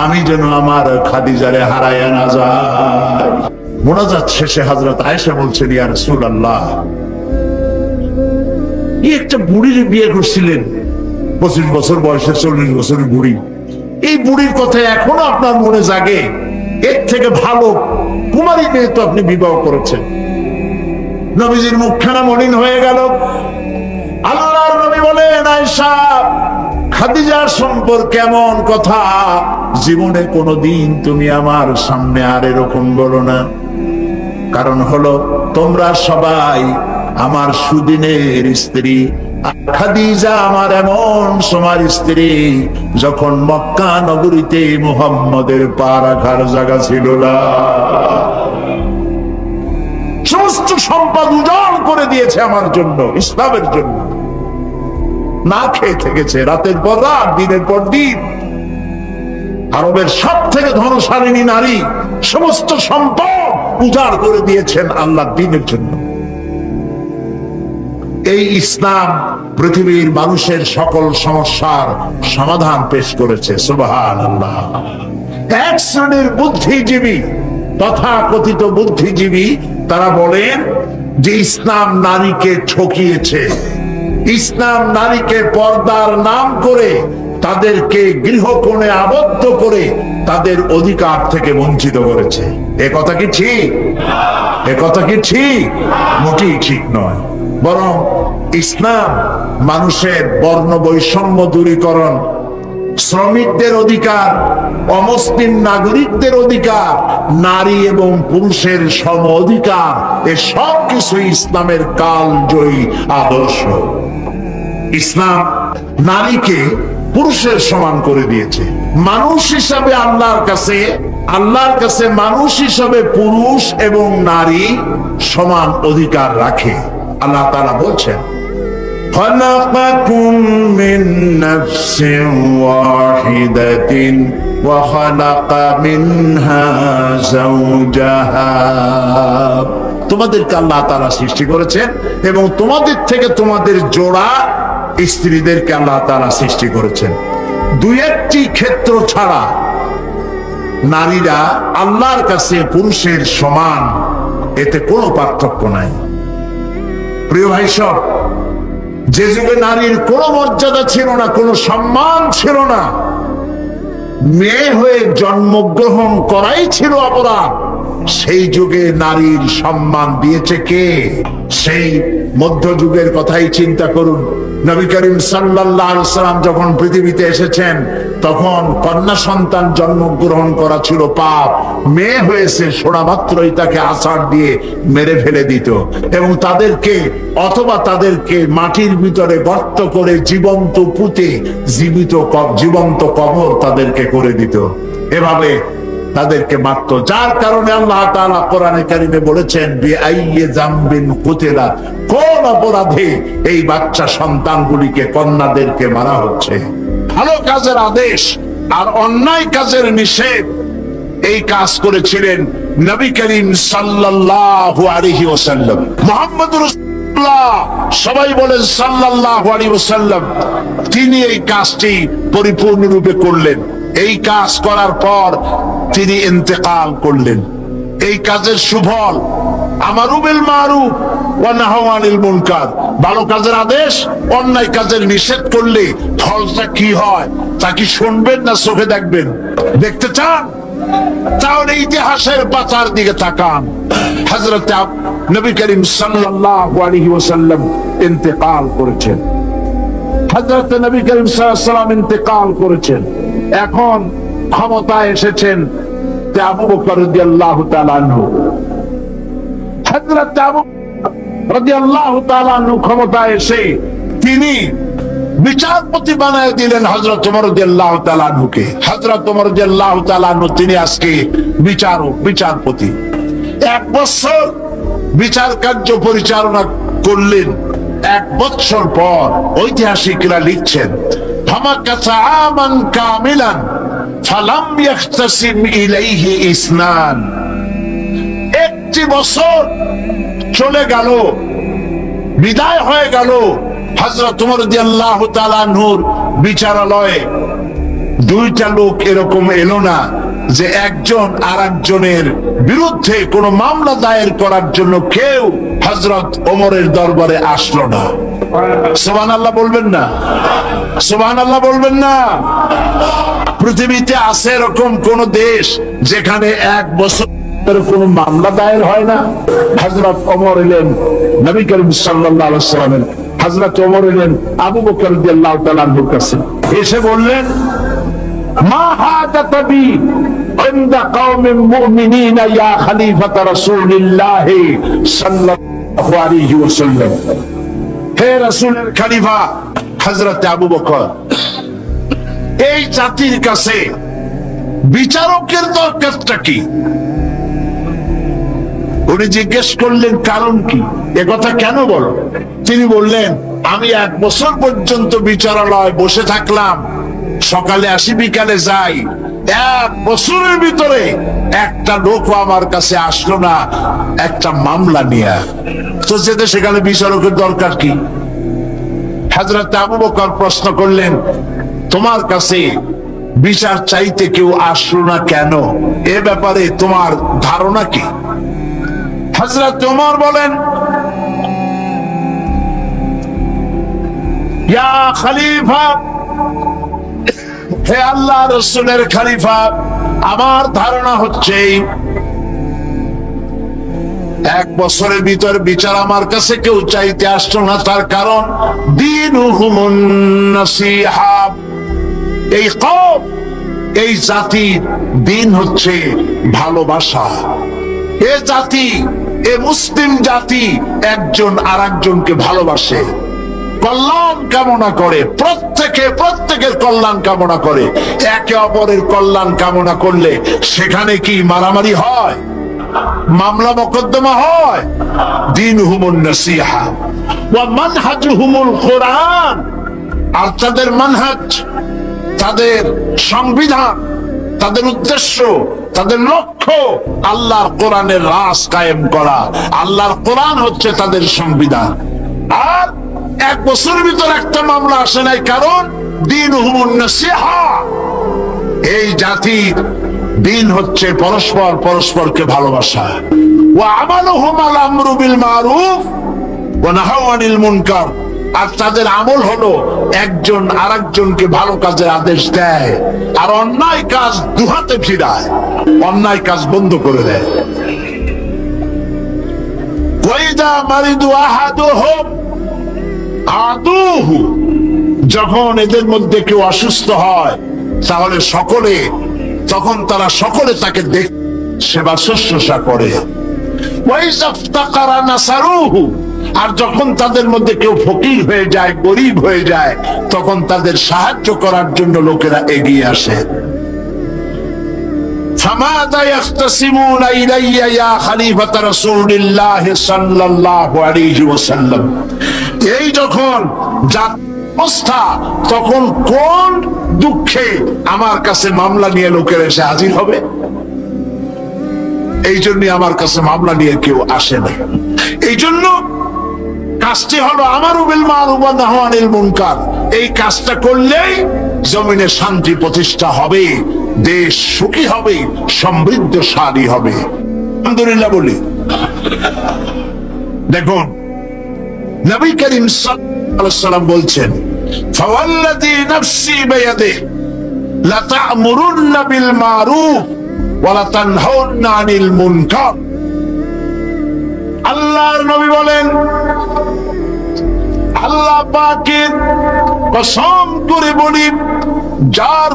আমি যেন আমার খাদিজারে হারায় না যায়। মুনাজাত শেষে হযরত আয়েশা বলছেন ইয়া রাসূলুল্লাহ, এই একটা বুড়ির বিয়ে করছিলেন, 25 বছর বয়সে 40 বছরের বুড়ি, এই বুড়ির কথা এখনো আপনার মনে জাগে? এর থেকে ভালো কুমারী মেয়ে তো আপনি বিবাহ করেছেন। নবীজির মুখখানা মলিন হয়ে গেল। আল্লাহর নবী বলেন আয়েশা খাদিজার সম্পর্কে এমন কথা জীবনে কোনোদিন তুমি আমার সামনে আর এরকম বলো না। কারণ হলো তোমরা সবাই আমার সুদিনের স্ত্রী, খাদিজা আমার এমন সময় স্ত্রী যখন মক্কা নগরীতে মুহাম্মদের পা রাখার জায়গা ছিল না। সমস্ত সম্পদ উজাড় করে দিয়েছে আমার জন্য, ইসলামের জন্য। না খেয়ে থেকেছে রাতের পর রাত, দিনের পর দিন। আরবের সব থেকে ধনশালিনী নারী সমস্ত সম্পদ উজাড় করে দিয়েছেন আল্লাহর দ্বীনের জন্য। এই ইসলাম পৃথিবীর মানুষের সকল সমস্যার সমাধান পেশ করেছে। সুবহানাল্লাহ। এক শ্রেণীর বুদ্ধিজীবী, তথাকথিত বুদ্ধিজীবী, তারা বলেন যে ইসলাম নারীকে ঠকিয়েছে, ইসলাম নারীকে পর্দার নাম করে তাদেরকে গৃহকোণে আবদ্ধ করে তাদের অধিকার থেকে বঞ্চিত করেছে। এ কথা কি ঠিক? এ কথা কি ঠিক? মোটেই ঠিক নয়। বরং ইসলাম মানুষের বর্ণ বৈষম্য দূরীকরণ, শ্রমিকদের অধিকার, অমুসলিম নাগরিকদের অধিকার, নারী এবং পুরুষের সম অধিকার, এ সব কিছু ইসলামের কালজয়ী আদর্শ। ইসলাম নারীকে পুরুষের সমান করে দিয়েছে। মানুষ হিসাবে আল্লাহর কাছে মানুষ হিসাবে পুরুষ এবং নারী সমান অধিকার রাখে। আল্লাহ তাআলা বলছেন, خلقكم من نفس واحدة وخلق منها زوجها। তোমাদেরকে আল্লাহ তাআলা সৃষ্টি করেছেন এবং তোমাদের থেকে তোমাদের জোড়া স্ত্রীদেরকে আল্লাহ তাআলা সৃষ্টি করেছেন। দুই একটি ক্ষেত্র ছাড়া নারীরা আল্লাহর কাছে পুরুষের সমান, এতে কোনো পার্থক্য নাই। প্রিয় ভাই সব, যে যুগে নারীর কোনো মর্যাদা ছিল না, কোনো সম্মান ছিল না, মেয়ে হয়ে জন্মগ্রহণ করাই ছিল অপরাধ, সেই যুগে নারীর সম্মান দিয়েছে কে? সেই মধ্যযুগের কথাই চিন্তা করুন। নবী করিম সাল্লাল্লাহু আলাইহি ওয়াসাল্লাম যখন পৃথিবীতে এসেছেন তখন কন্যা সন্তান জন্মগ্রহণ করা ছিল পাপ। মেয়ে হয়েছে শোনা মাত্রই তাকে আছাড় দিয়ে মেরে ফেলে দিত এবং তাদেরকে মাটির ভিতরে গর্ত করে জীবন্ত পুঁতে জীবন্ত কবর তাদেরকে করে দিত। এভাবে তাদেরকে মারত। যার কারণে আল্লাহ তাআলা কোরআনে কারিমে বলেছেন, বিআইয়ি যামবিন কুতিলা, কোন অপরাধে এই বাচ্চা সন্তানগুলিকে, কন্যাদেরকে মারা হচ্ছে। ভালো কাজের আদেশ আর অন্যায় কাজের নিষেধ, এই কাজ করেছিলেন নবী করিম সাল্লাল্লাহু আলাইহি ওয়াসাল্লাম। মুহাম্মদুর রাসূলুল্লাহ, সবাই বলেন সাল্লাল্লাহু আলাইহি ওয়াসাল্লাম, তিনি এই কাজটি পরিপূর্ণরূপে করলেন। এই কাজ করার পর তিনি ইন্তেকাল করলেন। এই কাজের সুফল আমারু বিল মারুফ ওয়া নাহু আনিল মুনকার, ভালো কাজের আদেশ, অন্যায় কাজের নিষেধ করলে ফলটা কি হয় তা কি শুনবেন না চোখে দেখবেন? দেখতে চান? তাহলে ইতিহাসের পাতার দিকে তাকান। হযরত নবী করিম সাল্লাল্লাহু আলাইহি ওয়াসাল্লাম ইন্তেকাল করেছেন। হযরত নবী করিম সাল্লাল্লাহু আলাইহি ওয়াসাল্লাম ইন্তেকাল করেছেন। এখন ক্ষমতায় এসেছেন আবু বকর রাদিয়াল্লাহু তাআলা আনহু। হযরত আবু বকর রাদিয়াল্লাহু তাআলা আনহু ক্ষমতায় এসে তিনি বিচারপতি বানায় দিলেন হযরত ওমর রাদিয়াল্লাহু তাআলা আনহুকে। হযরত ওমর রাদিয়াল্লাহু তাআলা আনহু তিনি আজকে বিচারপতি। 1 বছর বিচার কার্য পরিচালনা করলেন। 1 বছর পর ঐতিহাসিকরা লিখছেন, ফামাকাসা আমান কামিলান ফালাম ইয়াখতাসিম ইলাইহি ইসনান। 1 বছর চলে গেল, বিদায় হয়ে গেল। হযরত ওমর রাদিয়াল্লাহু তাআলা আনহুর বিচারালয়ে 2টা লোক এরকম এলো না যে একজন আরেকজনের বিরুদ্ধে কোনো মামলা দায়ের করার জন্য কেউ হযরত ওমরের দরবারে আসলো না। সুবহানাল্লাহ বলবেন না? সুবহানাল্লাহ বলবেন না? পৃথিবীতে আছে এরকম কোন দেশ যেখানে 1 বছর কোনো মামলা দায়ের হয় না? হযরত ওমর এলেন নবী করিম সাল্লাল্লাহু আলাইহি ওয়াসাল্লামের, হযরত ওমর এলেন আবু বকর রাদিয়াল্লাহু তাআলা আনহুর কাছে। এসে বললেন, মা হাদাতা বি ইনদা কওমিন মুমিনিনা ইয়া খলিফাতা রাসূলিল্লাহ সাল্লাল্লাহু আলাইহি ওয়াসাল্লাম। হে রাসূলের খলিফা হযরত আবু বকর, এই জাতির কাছে বিচারকের দরকারটা কি? উনি জিজ্ঞেস করলেন, কারণ কি, এ কথা কেন বলো? তিনি বললেন, আমি 1 বছর পর্যন্ত বিচারালয় বসে থাকলাম, সকালে আসি বিকালে যাই, 1 বছরের ভিতরে একটা লোকও আমার কাছে আসলো না একটা মামলা নিয়ে। তো যেতে সেখানে বিচারকের দরকার কি? হযরত আবু বকর প্রশ্ন করলেন, তোমার কাছে বিচার চাইতে কেউ আসলো না কেন? এ ব্যাপারে তোমার ধারণা কি? হযরত ওমর বলেন, ইয়া খলিফা, হে আল্লাহ রাসূলের খলিফা, আমার ধারণা হচ্ছে 1 বছরের ভিতর বিচার আমার কাছে কেউ চাইতে আসলো না, তার কারণ দীনুহুমুন নাসিহা। এই কওম, এই জাতির দিন হচ্ছে ভালোবাসা। এ জাতি, এ মুসলিম জাতি একজন আরেকজনকে ভালোবাসে, কল্যাণ কামনা করে, প্রত্যেকের কল্যাণ কামনা করে। একে অপরের কল্যাণ কামনা করলে সেখানে কি মারামারি হয়, মামলা মোকদ্দমা হয়? দীনুহুমুন নাসিহা ওয়া মানহাজুহুমুল কুরআন। আর তাদের মানহাজ, তাদের সংবিধান, তাদের উদ্দেশ্য, তাদের লক্ষ্য আল্লাহর কোরআনের রাজ কায়েম করা। আল্লাহর কোরআন হচ্ছে তাদের সংবিধান। আর 1 বছরের ভিতর একটা মামলা আসে নাই, কারণ দীনুহুমুন নাসিহা। এই জাতির দিন হচ্ছে পরস্পরকে ভালোবাসা। ওয়া আমালুহুম আল আমরু বিল মারুফ ওয়া নাহয়ু আনিল মুনকার। আর তাদের আমল হলো একজন আরেকজনকে ভালো কাজের আদেশ দেয়, আর অন্যায় কাজ দুহাতে ফিরায়, অন্যায় কাজ বন্ধ করে দেয়। ওয়াইদা মারিদু আহাদুহুম আদুহু। যখন এদের মধ্যে কেউ অসুস্থ হয়, তাহলে তখন তারা সকলে তাকে দেখে সেবা শুশ্রূষা করে। ওয়াইজা ইফতাকারা নাসারুহু। আর যখন তাদের মধ্যে কেউ ফকির হয়ে যায়, গরিব হয়ে যায়, তখন তাদের সাহায্য করার জন্য লোকেরা এগিয়ে আসে। ফামাযা ইয়াখতাসিমুনা ইলাইয়া ইয়া খলিফাতা রাসূলিল্লাহ সাল্লাল্লাহু আলাইহি ওয়াসাল্লাম। এই যখন অবস্থা, তখন কোন দুঃখে আমার কাছে মামলা নিয়ে লোকেরা এসে হাজির হবে? এই জন্য আমার কাছে মামলা নিয়ে কেউ আসে না। এই জন্য কাজটি হলো আমারু বিল মারুফ ওয়া নাহয়ু আনিল মুনকার। এই কাজটা করলেই জমিনে শান্তি প্রতিষ্ঠা হবে, দেশ সুখী হবে, সমৃদ্ধশালী হবে। আলহামদুলিল্লাহ বলি। দেখুন, নবী করিম সাল্লাল্লাহু আলাইহি ওয়াসাল্লাম বলছেন, ফাওয়াল্লাযী নাফসি বিয়াদিহি লা তা'মুরুন্না বিল মারুফ ওয়া লা তানহাউন্না আনিল মুনকার। আল্লাহর নবী বলেন, আল্লাহ পাকের কসম করে বলি, যার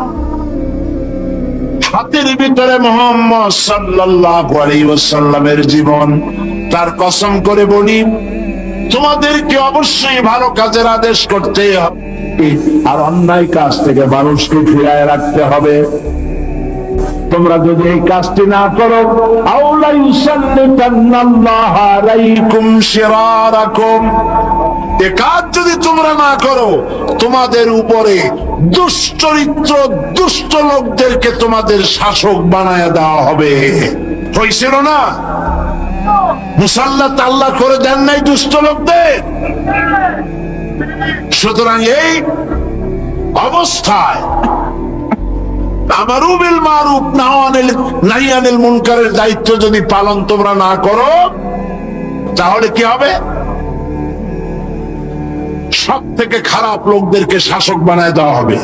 হাতের ভিতরে মুহাম্মদ সাল্লাল্লাহু আলাইহি ওয়াসাল্লামের জীবন, তার কসম করে বলি, তোমাদেরকে অবশ্যই ভালো কাজের আদেশ করতে হবে, আর অন্যায় কাজ থেকে মানুষকে ফিরায় রাখতে হবে। তোমরা যদি এই কাজটি না করো, আউলা ইউসাল্লিতান্নাল্লাহু আলাইকুম শিরারাকুম। এই কাজ যদি তোমরা না করো, তোমাদের উপরে দুশ্চরিত্র, দুষ্ট লোকদেরকে তোমাদের শাসক বানায় দেওয়া হবে। হয়েছিল না? মুসাল্লাত আল্লাহ করে দেন নাই দুষ্ট লোকদের। সুতরাং এই অবস্থায় আমারু বিল মারুফ নাহি আনিল মুনকারের দায়িত্ব যদি পালন তোমরা না করো, তাহলে কি হবে? সব থেকে খারাপ লোকদেরকে শাসক বানায় দেওয়া হবে।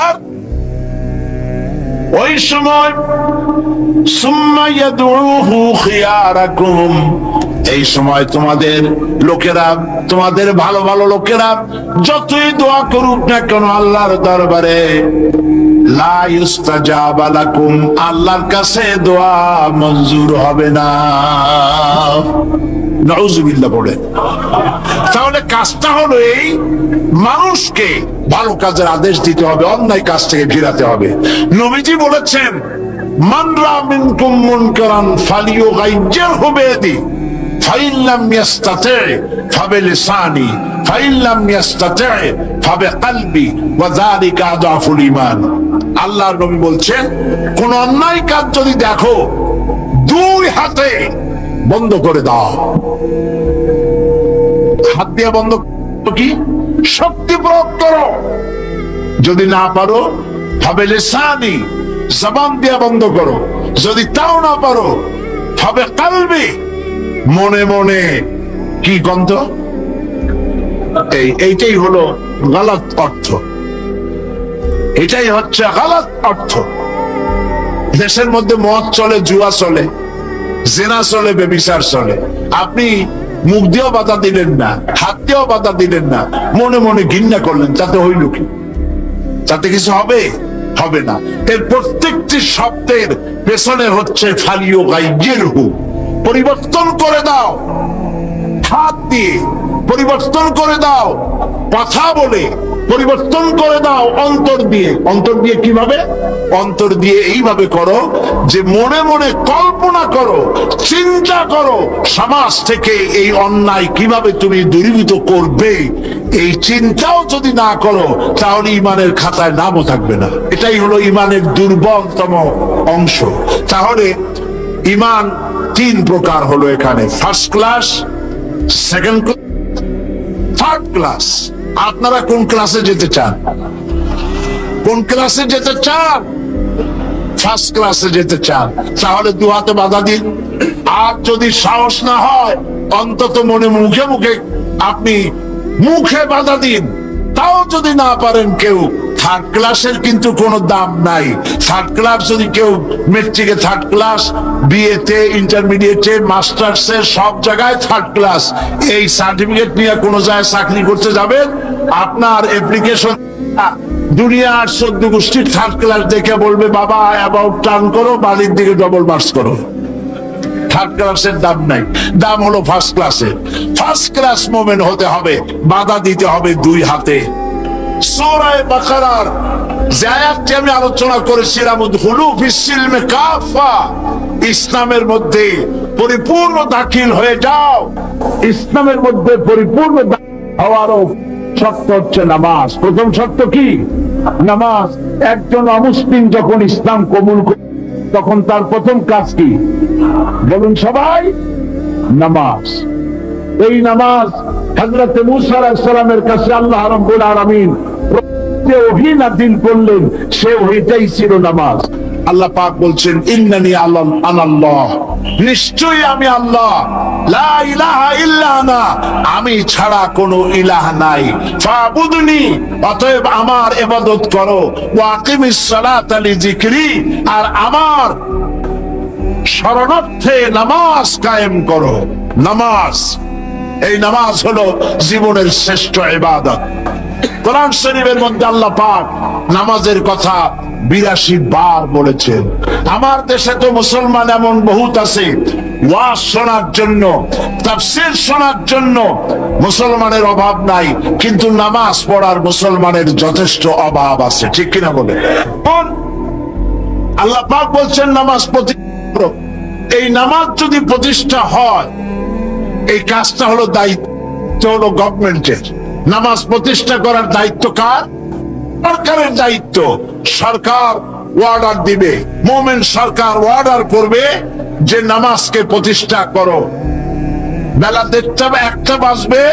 আর ওই সময় সুম্মা ইয়াদউহু খিয়ারাকুম, এই সময় তোমাদের লোকেরা, তোমাদের ভালো ভালো লোকেরা যতই দোয়া করুক না কেন আল্লাহর দরবারে, লা ইস্তাজাব লাকুম, আল্লাহর কাছে দোয়া মঞ্জুর হবে না। নাউযুবিল্লাহ বলে। তাহলে কাজটা হলো এই, মানুষকে ভালো কাজের আদেশ দিতে হবে, অন্যায় কাজ থেকে ফিরাতে হবে। নবীজি বলেছেন, মান রা মিনকুম মুনকারান ফালিয়ুগাইয়িরহু বিয়াদিহি ফাইন লাম ইয়াস্তাতি ফাবিলিসানি ফাইন লাম ইয়াস্তাতি ফাবিকলবি ওয়া যালিকা আযাফুল ঈমান। আল্লাহর নবী বলছেন, কোন অন্যায় কাজ যদি দেখো, দুই হাতে বন্ধ করে দাও। হাত দিয়ে বন্ধ কি? শক্তি প্রয়োগ করো। যদি না পারো ফাবিলিসানি, জবান দিয়ে বন্ধ করো। যদি তাও না পারো ফাবিকলবি, মনে মনে কি গন্ধ, এইটাই হলো গলত অর্থ, এটাই হচ্ছে গলত অর্থ। দেশের মধ্যে মদ চলে, জুয়া চলে, জেনা চলে, বেবিচার চলে। আপনি মুখ দিয়েও বাধা দিলেন না, হাত দিয়েও বাধা দিলেন না, মনে মনে ঘৃণা করলেন, তাতে হইল কি? তাতে কিছু হবে? হবে না। এর প্রত্যেকটি শব্দের পেছনে হচ্ছে ফালিয়ুগাইয়িরহু, পরিবর্তন করে দাও। হাত দিয়ে পরিবর্তন করে দাও, কথা বলে পরিবর্তন করে দাও, অন্তর দিয়ে। অন্তর দিয়ে কিভাবে? অন্তর দিয়ে এইভাবে করো যে মনে মনে কল্পনা করো, চিন্তা করো, সমাজ থেকে এই অন্যায় কিভাবে তুমি দূরীভূত করবে। এই চিন্তাও যদি না করো তাহলে ইমানের খাতায় নামও থাকবে না। এটাই হলো ইমানের দুর্বলতম অংশ। তাহলে ইমান তিন প্রকার হলো এখানে, first class, second class, third class. আপনারা কোন ক্লাসে যেতে চান? কোন ক্লাসে যেতে চান? ফার্স্ট ক্লাসে যেতে চান? তাহলে দু হাতে বাধা দিন। আর যদি সাহস না হয়, অন্তত মনে মুখে মুখে আপনি মুখে বাধা দিন। তাও যদি না পারেন কেউ, থার্ড ক্লাসের কিন্তু কোনো দাম নাই। থার্ড ক্লাস যদি কেউ মেট্রিকে থার্ড ক্লাস, বিএতে, ইন্টারমিডিয়েটে, মাস্টার্সে, সব জায়গায় থার্ড ক্লাস, এই সার্টিফিকেট নিয়ে কোনো জায়গায় চাকরি করতে যাবেন, আপনার অ্যাপ্লিকেশন দুনিয়ার 14 গোষ্ঠীর থার্ড ক্লাস দেখে বলবে, বাবা অ্যাবাউট টার্ন করো, বাড়ির দিকে ডবল মার্কস করো। থার্ড ক্লাসের দাম নাই, দাম হলো ফার্স্ট ক্লাসের। ফার্স্ট ক্লাস মোমেন্ট হতে হবে, বাধা দিতে হবে দুই হাতে। সূরা বাকারার যে আয়াতটি আমি আলোচনা করেছিলাম, উদখুলু ফিস-সিলমি কাফা, ইসলামের মধ্যে পরিপূর্ণ দাখিল হয়ে যাও। ইসলামের মধ্যে পরিপূর্ণ হওয়ারও শর্ত হচ্ছে নামাজ। প্রথম শর্ত কি? নামাজ। একজন অমুসলিম যখন ইসলাম কবুল করে তখন তার প্রথম কাজ কি? বলুন সবাই, নামাজ। এই নামাজ হযরত মুসা আলাইহিস সালামের কাছে আল্লাহ রাব্বুল আলামিন যে ওহী নাযিল করলেন, সে ওহীটাই ছিল নামাজ। আল্লাহ পাক বলছেন, ইন্নানি আনাল্লাহ, নিশ্চয়ই আমি আল্লাহ, লা ইলাহা ইল্লা আনা, আমি ছাড়া কোনো ইলাহ নাই, ফাবুদনি, অতএব আমার ইবাদত করো, ওয়া আকিমিস সালাতা লিযিকরি, আর আমার শরণার্থে নামাজ কায়েম করো। নামাজ, এই নামাজ হলো জীবনের শ্রেষ্ঠ ইবাদত। কোরআন শরীফের মধ্যে আল্লাহ পাক নামাজের কথা 82 বার বলেছেন। আমার দেশে তো মুসলমান এমন বহুত আছে, ওয়াজ শোনার জন্য, তাফসীর শোনার জন্য মুসলমানের অভাব নাই, কিন্তু নামাজ পড়ার মুসলমানের যথেষ্ট অভাব আছে, ঠিক কিনা বলে? আল্লাহ পাক বলছেন নামাজ প্রতিষ্ঠা করো। এই নামাজ যদি প্রতিষ্ঠা হয়, এই কাজটা হলো দায়িত্ব, হলো গভর্নমেন্টের। নামাজ প্রতিষ্ঠা করার দায়িত্ব কার? সরকারের দায়িত্ব। সরকার অর্ডার দিবে, মোমেন সরকার অর্ডার করবে যে নামাজকে প্রতিষ্ঠা করো। বেলা 1টা বাজবে,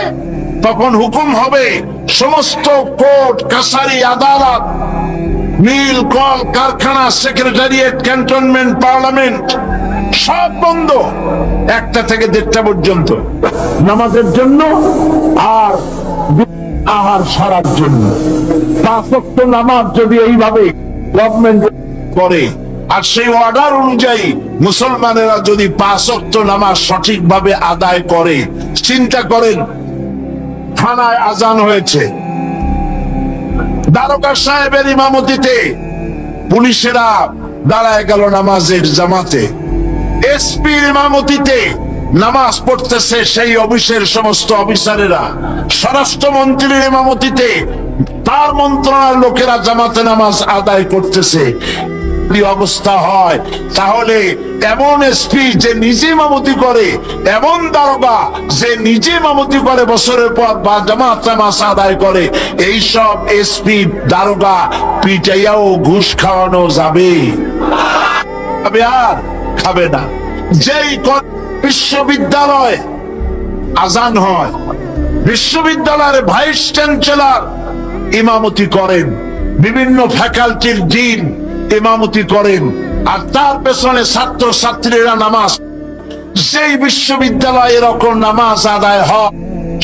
তখন হুকুম হবে সমস্ত কোর্ট কাছারি, আদালত, মিল, কল কারখানা, সেক্রেটারিয়েট, ক্যান্টনমেন্ট, পার্লামেন্ট সব বন্ধ 1টা থেকে 1:30 পর্যন্ত নামাজের জন্য আর আহার সারার জন্য। 5 ওয়াক্ত নামাজ যদি এইভাবে গভর্নমেন্ট করে, আর সেই অর্ডার অনুযায়ী মুসলমানেরা যদি 5 ওয়াক্ত নামাজ সঠিকভাবে আদায় করে, চিন্তা করেন, থানায় আজান হয়েছে, দারোগা সাহেবের ইমামতিতে পুলিশেরা দাঁড়ায় গেল নামাজের জামাতে, এসপির ইমামতিতে নামাজ পড়তেছে সেই অফিসের সমস্ত অফিসারেরা, স্বরাষ্ট্রমন্ত্রীর ইমামতিতে তার মন্ত্রণালয়ের লোকেরা জামাতে নামাজ আদায় করতেছে। অবস্থা হয় তাহলে এমন এসপি যে নিজে ইমামতি করে, এমন দারোগা যে নিজে ইমামতি করে বছরের পর বা জামাত নামাজ আদায় করে, এই সব এসপি দারোগা পিটাইয়াও ঘুষ খাওয়ানো যাবে? আর খাবে না। যেই বিশ্ববিদ্যালয় আজান হয়, বিশ্ববিদ্যালয়ের ভাইস চ্যান্সেলর ইমামতি করেন, বিভিন্ন ফ্যাকাল্টির ডিন ইমামতি করেন, আর তার পেছনে ছাত্র ছাত্রীরা নামাজ, সেই বিশ্ববিদ্যালয়ে এরকম নামাজ আদায় হয়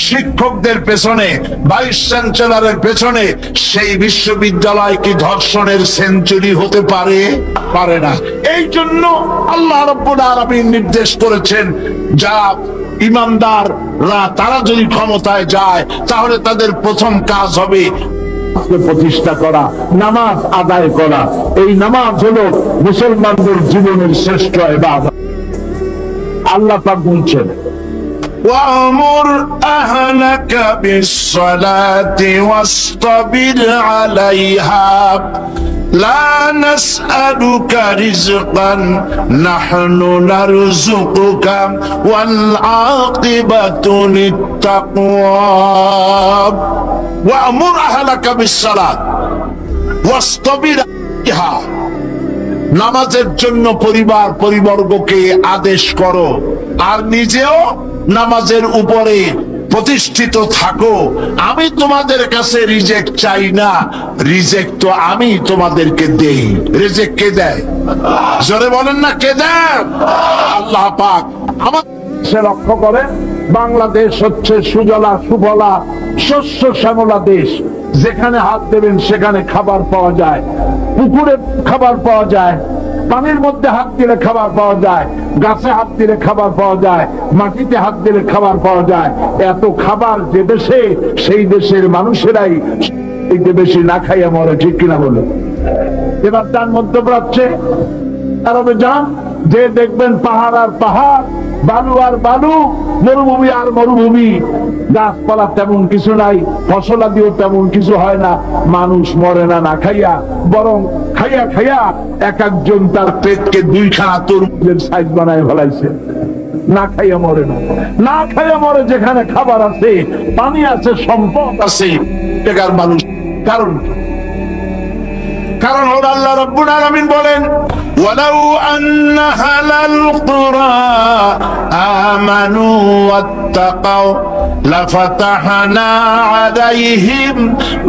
শিক্ষকদের পেছনে, ভাইস চ্যান্সেলরের পেছনে, সেই বিশ্ববিদ্যালয় কি ধর্ষণের সেঞ্চুরি হতে পারে? পারে না। এই জন্য আল্লাহ রাব্বুল আলামিন নির্দেশ করেছেন, যা ইমানদাররা তারা যদি ক্ষমতায় যায় তাহলে তাদের প্রথম কাজ হবে প্রতিষ্ঠা করা, নামাজ আদায় করা। এই নামাজ হলো মুসলমানদের জীবনের শ্রেষ্ঠ ইবাদত। আল্লাহ পাক বলছেন, وَأْمُرْ أَهْلَكَ بِالصَّلَاةِ وَاصْطَبِرْ عَلَيْهَا لَا نَسْأَلُكَ رِزْقًا نَحْنُ نَرْزُقُكَ وَالْعَاقِبَةُ لِلتَّقْوَى وَأْمُرْ أَهْلَكَ بِالصَّلَاةِ وَاصْطَبِرْ عَلَيْهَا নামাজের জন্য পরিবার পরিবর্গকে আদেশ করো, আর নিজেও নামাজের উপরে প্রতিষ্ঠিত থাকো। আমি তোমাদের কাছে রিজেক্ট চাই না, রিজেক্ট তো আমি তোমাদেরকে দেই। রিজেক্ট কে দেয়? জোরে বলেন না, কে দেয়? আল্লাহ পাক। আমাদের লক্ষ্য করে বাংলাদেশ হচ্ছে সুজলা সুফলা শস্য শ্যামলা দেশ। যেখানে হাত দেবেন সেখানে খাবার পাওয়া যায়, পুকুরে খাবার পাওয়া যায়, পানির মধ্যে হাত দিলে খাবার পাওয়া যায়, গাছে হাত দিলে খাবার পাওয়া যায়, মাটিতে হাত দিলে খাবার পাওয়া যায়। এত খাবার যে দেশে, সেই দেশের মানুষেরাই বেশি না খাইয়া মরে, ঠিক কিনা বলে? এবার তার মধ্যপ্রাচ্যে আরবে যান, যে দেখবেন পাহাড় আর পাহাড়, বালু আর বালু, মরুভূমি আর মরুভূমি, গাছপালা তেমন কিছু নাই, ফসলাদিও তেমন কিছু হয় না। মানুষ মরে না না খাইয়া, বরং খাইয়া খাইয়া এক একজন তার পেটকে 2খানা তরমুজের সাইজ বানায় ফেলাইছে। না খাইয়া মরে না, না খাইয়া মরে যেখানে খাবার আছে, পানি আছে, সম্পদ আছে, বেকার মানুষ। কারণ কারণ হলো আল্লাহ রাব্বুল আলামিন বলেন, ওয়ালাউ আন্না আহলাল কুরা আমানু ওয়াত্তাকাউ লাফাতাহনা আলাইহিম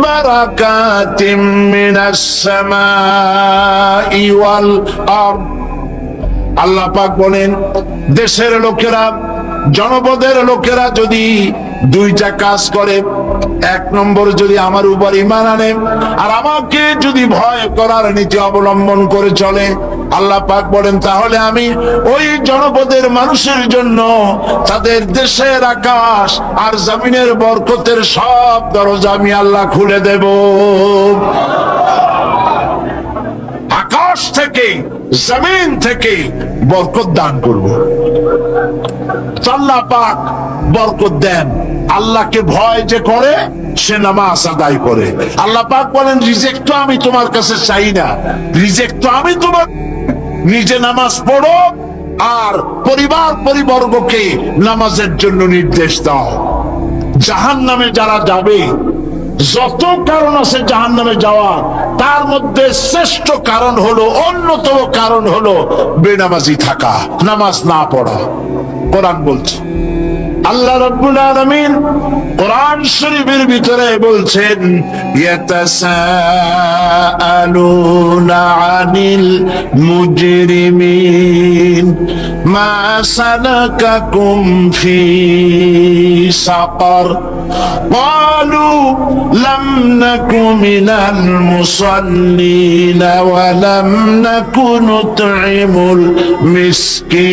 বারাকাতিম মিনাস সামাই ওয়াল আরদ। আল্লাহ পাক বলেন, দেশের লোকেরা, জনপদের লোকেরা যদি 2টা কাজ করে, 1 নম্বর যদি আমার উপর ঈমান আনে আর আমাকে যদি ভয় করার নীতি অবলম্বন করে চলে, আল্লাহ পাক বলেন, তাহলে আমি ওই জনপদের মানুষের জন্য তাদের দেশের আকাশ আর জমিনের বরকতের সব দরজা আমি আল্লাহ খুলে দেব। আকাশ থেকে, জমিন থেকে বরকত দান করব। আল্লাহ পাক বরকত দেন। আল্লাহকে ভয় যে করে সে নামাজ আদায় করে। আল্লাহ পাক বলেন, রিজেক্ট তো আমি তোমার কাছে চাই না, রিজেক্ট তো আমি তোমার। নিজে নামাজ পড়ো আর পরিবার পরিবর্গকে নামাজের জন্য নির্দেশ দাও। জাহান্নামে যারা যাবে, যত কারণ আছে জাহান্নামে যাওয়ার, তার মধ্যে শ্রেষ্ঠ কারণ হলো, অন্যতম কারণ হলো বেনামাজি থাকা, নামাজ না পড়া। কোরআন বলছে, আল্লাহ রাব্বুল আলামিন কোরআন শরীফের ভিতরে বলছেন ইয়াতাসাআলুনা আনিল মুজরিমিন মা সালাকাকুম ফি সাকার قالوا لم نك من المصلين ولم نك نطعم المسكين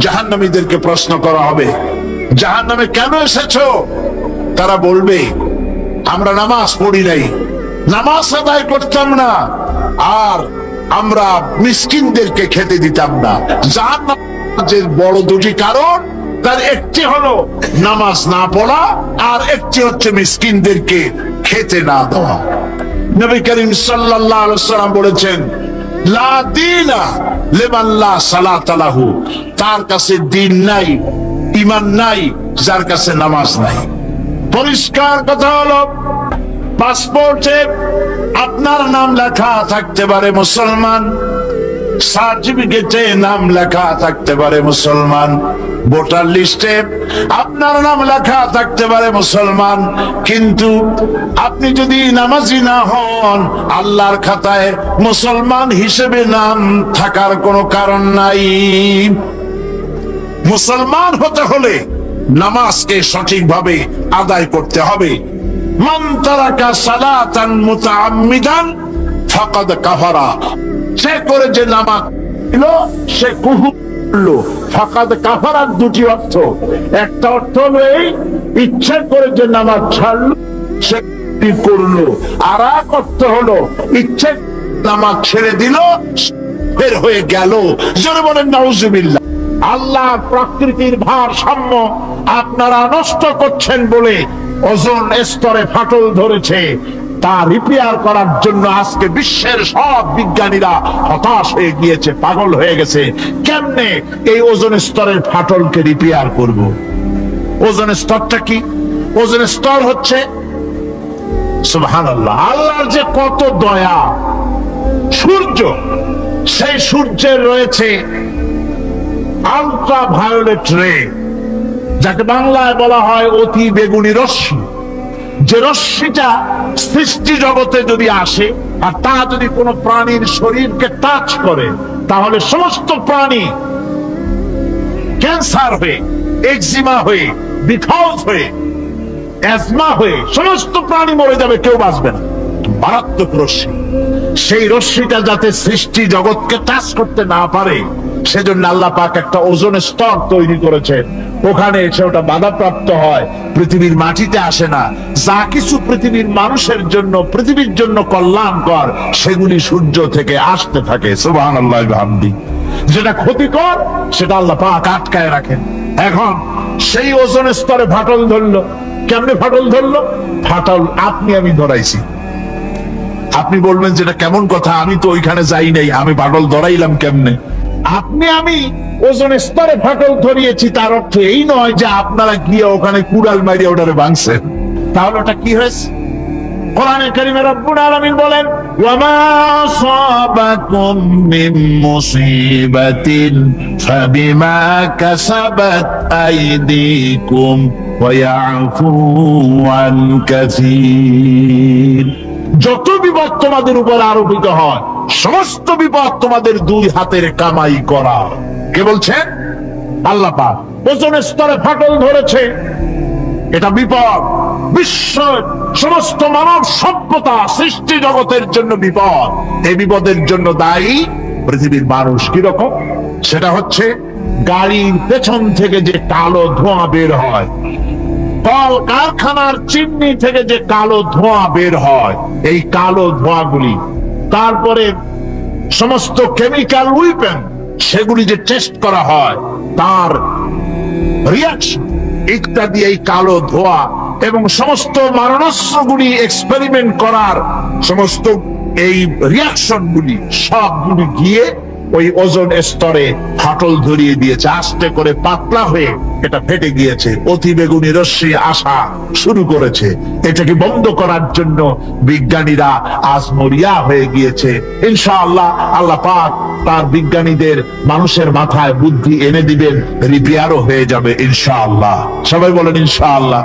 জাহান্নামীদেরকে প্রশ্ন করা হবে, জাহান্নামে কেন এসেছো? তারা বলবে আমরা নামাজ পড়ি নাই, নামাজ আদায় করতাম না, আর আমরা মিসকিনদেরকে খেতে দিতাম না। জাহান্নামের বড় দুটি কারণ, তার একটি হলো নামাজ না পড়া, আর একটি হচ্ছে মিসকিনদেরকে খেতে না দেওয়া। নবী করিম সাল্লাল্লাহু আলাইহি ওয়াসাল্লাম বলেছেন লা দীনা লিমান লা সালাতা লাহু, তার কাছে দ্বীন নাই, ঈমান নাই যার কাছে নামাজ নাই। পরিষ্কার কথা হলো, পাসপোর্টে আপনার নাম লেখা থাকতে পারে মুসলমান, সার্টিফিকেটে নাম লেখা থাকতে পারে মুসলমান, ভোটার লিস্টে আপনার নাম লেখা থাকতে পারে মুসলমান, কিন্তু আপনি যদি নামাজি না হন, আল্লাহর খাতায় মুসলমান হিসেবে নাম থাকার কোনো কারণ নাই। মুসলমান হতে হলে নামাজকে সঠিকভাবে আদায় করতে হবে। মান তারাকা সালাতান মুতাআম্মিদান ফাকাদ কাফারা, সে করে যে নামাজ ছিল সে কুফর করলো। ফাকাদ কাফারার দুটি অর্থ, একটা অর্থ হলো এই ইচ্ছা করে যে নামাজ ছাড়লো সে করলো, আর এক অর্থ হলো ইচ্ছে নামাজ ছেড়ে দিল, বের হয়ে গেল। জোরে বলেন নাউজুবিল্লাহ। আল্লাহ প্রকৃতির ভারসাম্য আপনারা নষ্ট করছেন বলে ওজোন স্তরে ফাটল ধরেছে, তা রিপেয়ার করার জন্য আজকে বিশ্বের সব বিজ্ঞানীরা হতাশ হয়ে গিয়েছে, পাগল হয়ে গেছে। কেমনে এই ওজোন স্তরের ফাটলকে রিপেয়ার করব? ওজোন স্তরটা কি? ওজোন স্তর হচ্ছে সুবহানাল্লাহ, আল্লাহর যে কত দয়া। সূর্য, সেই সূর্যের রয়েছে আলট্রা ভায়োলেট রে, যাকে বাংলায় বলা হয় অতি বেগুনি রশ্মি। যে রশ্মিটা সৃষ্টি জগতে যদি আসে আর তা যদি কোনো প্রাণীর শরীরকে টাচ করে, তাহলে সমস্ত প্রাণী ক্যান্সার হয়ে, এক্সিমা হয়ে, বিখাউজ হয়ে, অ্যাজমা হয়ে সমস্ত প্রাণী মরে যাবে, কেউ বাঁচবে না। মারাত্মক রশ্মি। সেই রশ্মিটা যাতে সৃষ্টি জগৎকে টাচ করতে না পারে, সেজন্য আল্লাহ পাক একটা ওজোন স্তর তৈরি করেছেন। ওখানে এসে ওটা বাধাপ্রাপ্ত হয়, পৃথিবীর মাটিতে আসে না। যা কিছু পৃথিবীর মানুষের জন্য, পৃথিবীর জন্য কল্যাণকর, সেগুলি সূর্য থেকে আসতে থাকে। সুবহানাল্লাহ বিহামদি। যেটা ক্ষতিকর সেটা আল্লাহ পাক আটকায় রাখেন। এখন সেই ওজোন স্তরে ফাটল ধরলো। কেমনে ফাটল ধরলো? ফাটল আপনি আমি ধরাইছি। আপনি বলবেন যেটা কেমন কথা, আমি তো ওইখানে যাই নাই, আমি ফাটল ধরাইলাম কেমনে? আপনি আমি ওজোন স্তরে ফাটল ধরিয়েছি, তার অর্থ এই নয় যে আপনারা গিয়ে ওখানে কুড়াল মারিয়ে ওটারে ভাঙছেন। তাহলে ওটা কি হয়েছে? কোরআনে কারীমে রব্বুল আলামিন বলেন ওয়ামা আসাবাকুম মিন মুসিবাতিন ফাবিমা কাসাবাত আইদিকুম ওয়া ইয়াফু আন কাসীর। যত বিপদ তোমাদের উপর আরোপিত হয়, সমস্ত বিপদ তোমাদের দুই হাতের কামাই করা। কে বলছেন? আল্লাহ পাক। ওজোন স্তরে ফাটল ধরেছে, এটা বিপদ। বিশ্ব সমস্ত মানব সভ্যতা সৃষ্টি জগতের জন্য বিপদ। এই বিপদের জন্য দায়ী পৃথিবীর মানুষ। কিরকম? সেটা হচ্ছে গাড়ির পেছন থেকে যে কালো ধোঁয়া বের হয়, কল কারখানার চিমনি থেকে যে কালো ধোঁয়া বের হয়, এই কালো ধোঁয়াগুলি, তারপরে সমস্ত কেমিক্যাল উইপেন, সেগুলি যে টেস্ট করা হয়, তার রিয়াকশন ইত্যাদি, এই কালো ধোঁয়া এবং সমস্ত মারণাস্ত্রগুলি এক্সপেরিমেন্ট করার সমস্ত এই রিয়াকশনগুলি সবগুলি গিয়ে ওই ওজন স্তরে ফাটল ধরিয়ে দিয়েছে, আস্তে করে পাতলা হয়ে এটা ফেটে গিয়েছে, অতি বেগুনি রশ্মি আসা শুরু করেছে। এটাকে বন্ধ করার জন্য বিজ্ঞানীরা আজ মরিয়া হয়ে গিয়েছে। ইনশাআল্লাহ আল্লাহ পাক তার বিজ্ঞানীদের মানুষের মাথায় বুদ্ধি এনে দিবেন, রিপেয়ারও হয়ে যাবে ইনশাআল্লাহ। সবাই বলেন ইনশাআল্লাহ।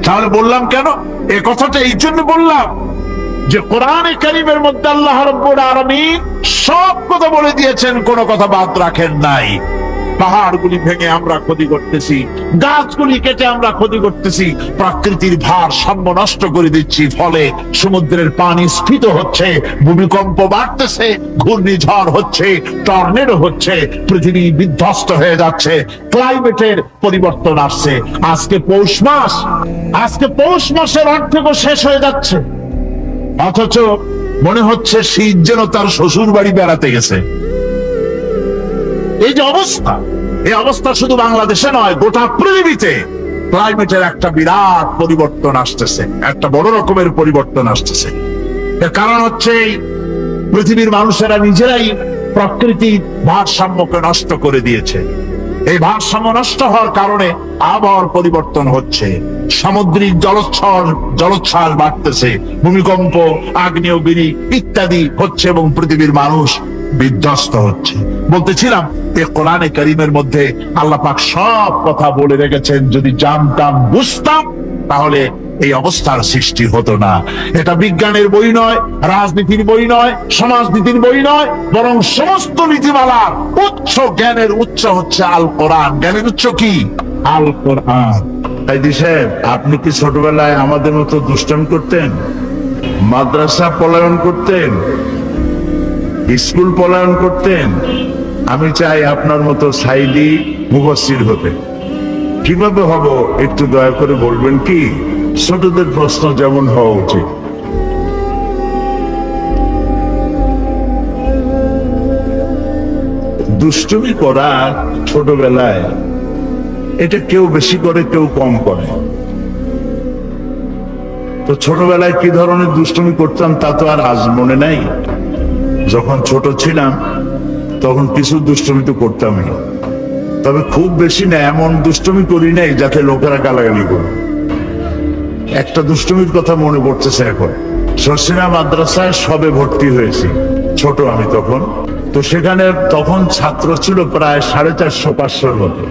তাহলে বললাম কেন এই কথাটা? এই জন্য বললাম যে কোরআনে কারীমের মধ্যে আল্লাহ রাব্বুল আলামিন সব কথা বলে দিয়েছেন, কোনো কথা বাদ রাখেন নাই। পাহাড়গুলি ভেঙে আমরা ক্ষতি করতেছি, গাছগুলি কেটে আমরা ক্ষতি করতেছি, প্রকৃতির ভারসাম্য নষ্ট করে দিচ্ছি, ফলে সমুদ্রের পানি স্ফীত হচ্ছে, ভূমিকম্প বাড়তেছে, ঘূর্ণিঝড় হচ্ছে, টর্নেডো হচ্ছে, পৃথিবী বিধ্বস্ত হয়ে যাচ্ছে, ক্লাইমেটের পরিবর্তন আসছে। আজকে পৌষ মাস, আজকে পৌষ মাসের অর্ধেকও শেষ হয়ে যাচ্ছে, অথচ মনে হচ্ছে শীত যেন তার শ্বশুর বাড়ি বেড়াতে গেছে। এই যে অবস্থা, এই অবস্থা শুধু বাংলাদেশে নয়, গোটা পৃথিবীতে ক্লাইমেটের একটা বিরাট পরিবর্তন আসতেছে, একটা বড় রকমের পরিবর্তন আসতেছে। এর কারণ হচ্ছে পৃথিবীর মানুষেরা নিজেরাই প্রকৃতির ভারসাম্যকে নষ্ট করে দিয়েছে। এই ভারসাম্য নষ্ট হওয়ার কারণে আবহাওয়ার পরিবর্তন হচ্ছে, সামুদ্রিক জলোচ্ছ্বাস বাড়তেছে, ভূমিকম্প, আগ্নেয়গিরি ইত্যাদি হচ্ছে এবং পৃথিবীর মানুষ বিধ্বস্ত হচ্ছে। বলতেছিলাম এই কোরআনে কারীমের মধ্যে আল্লাহ পাক সব কথা বলে রেখেছেন, যদি জানতাম বুঝতাম তাহলে এই অবস্থার সৃষ্টি হতো না। এটা বিজ্ঞানের বই নয়, রাজনীতির বই নয়, সমাজনীতির বই নয়, বরং সমস্ত নীতিমালার উচ্চ জ্ঞানের উচ্চ হচ্ছে আল কোরআন। জ্ঞানের উচ্চ কি? আল কোরআন। কাইদি সাহেব, আপনি কি ছোটবেলায় আমাদের মতো দুষ্টামি করতেন? মাদ্রাসা পলায়ন করতেন? স্কুল পলায়ন করতেন? আমি চাই আপনার মতো সাইদি মুফাসসির হতে। কিভাবে হব একটু দয়া করে বলবেন কি? ছোটদের প্রশ্ন যেমন হওয়া উচিত। দুষ্টুমি করা ছোটবেলায়, এটা কেউ বেশি করে কেউ কম করে। তো ছোটবেলায় কি ধরনের দুষ্টুমি করতাম তা তো আর আজ মনে নাই। যখন ছোট ছিলাম তখন কিছু দুষ্টুমি তো করতামই, তবে খুব বেশি না, এমন দুষ্টুমি করি নাই যাতে লোকেরা গালাগালি করে। একটা দুষ্টুমির কথা মনে পড়তেছে এখন। শর্ষিনা মাদ্রাসায় সবে ভর্তি হয়েছি, ছোট আমি তখন। তো সেখানে তখন ছাত্র ছিল প্রায় 450-500 মতো।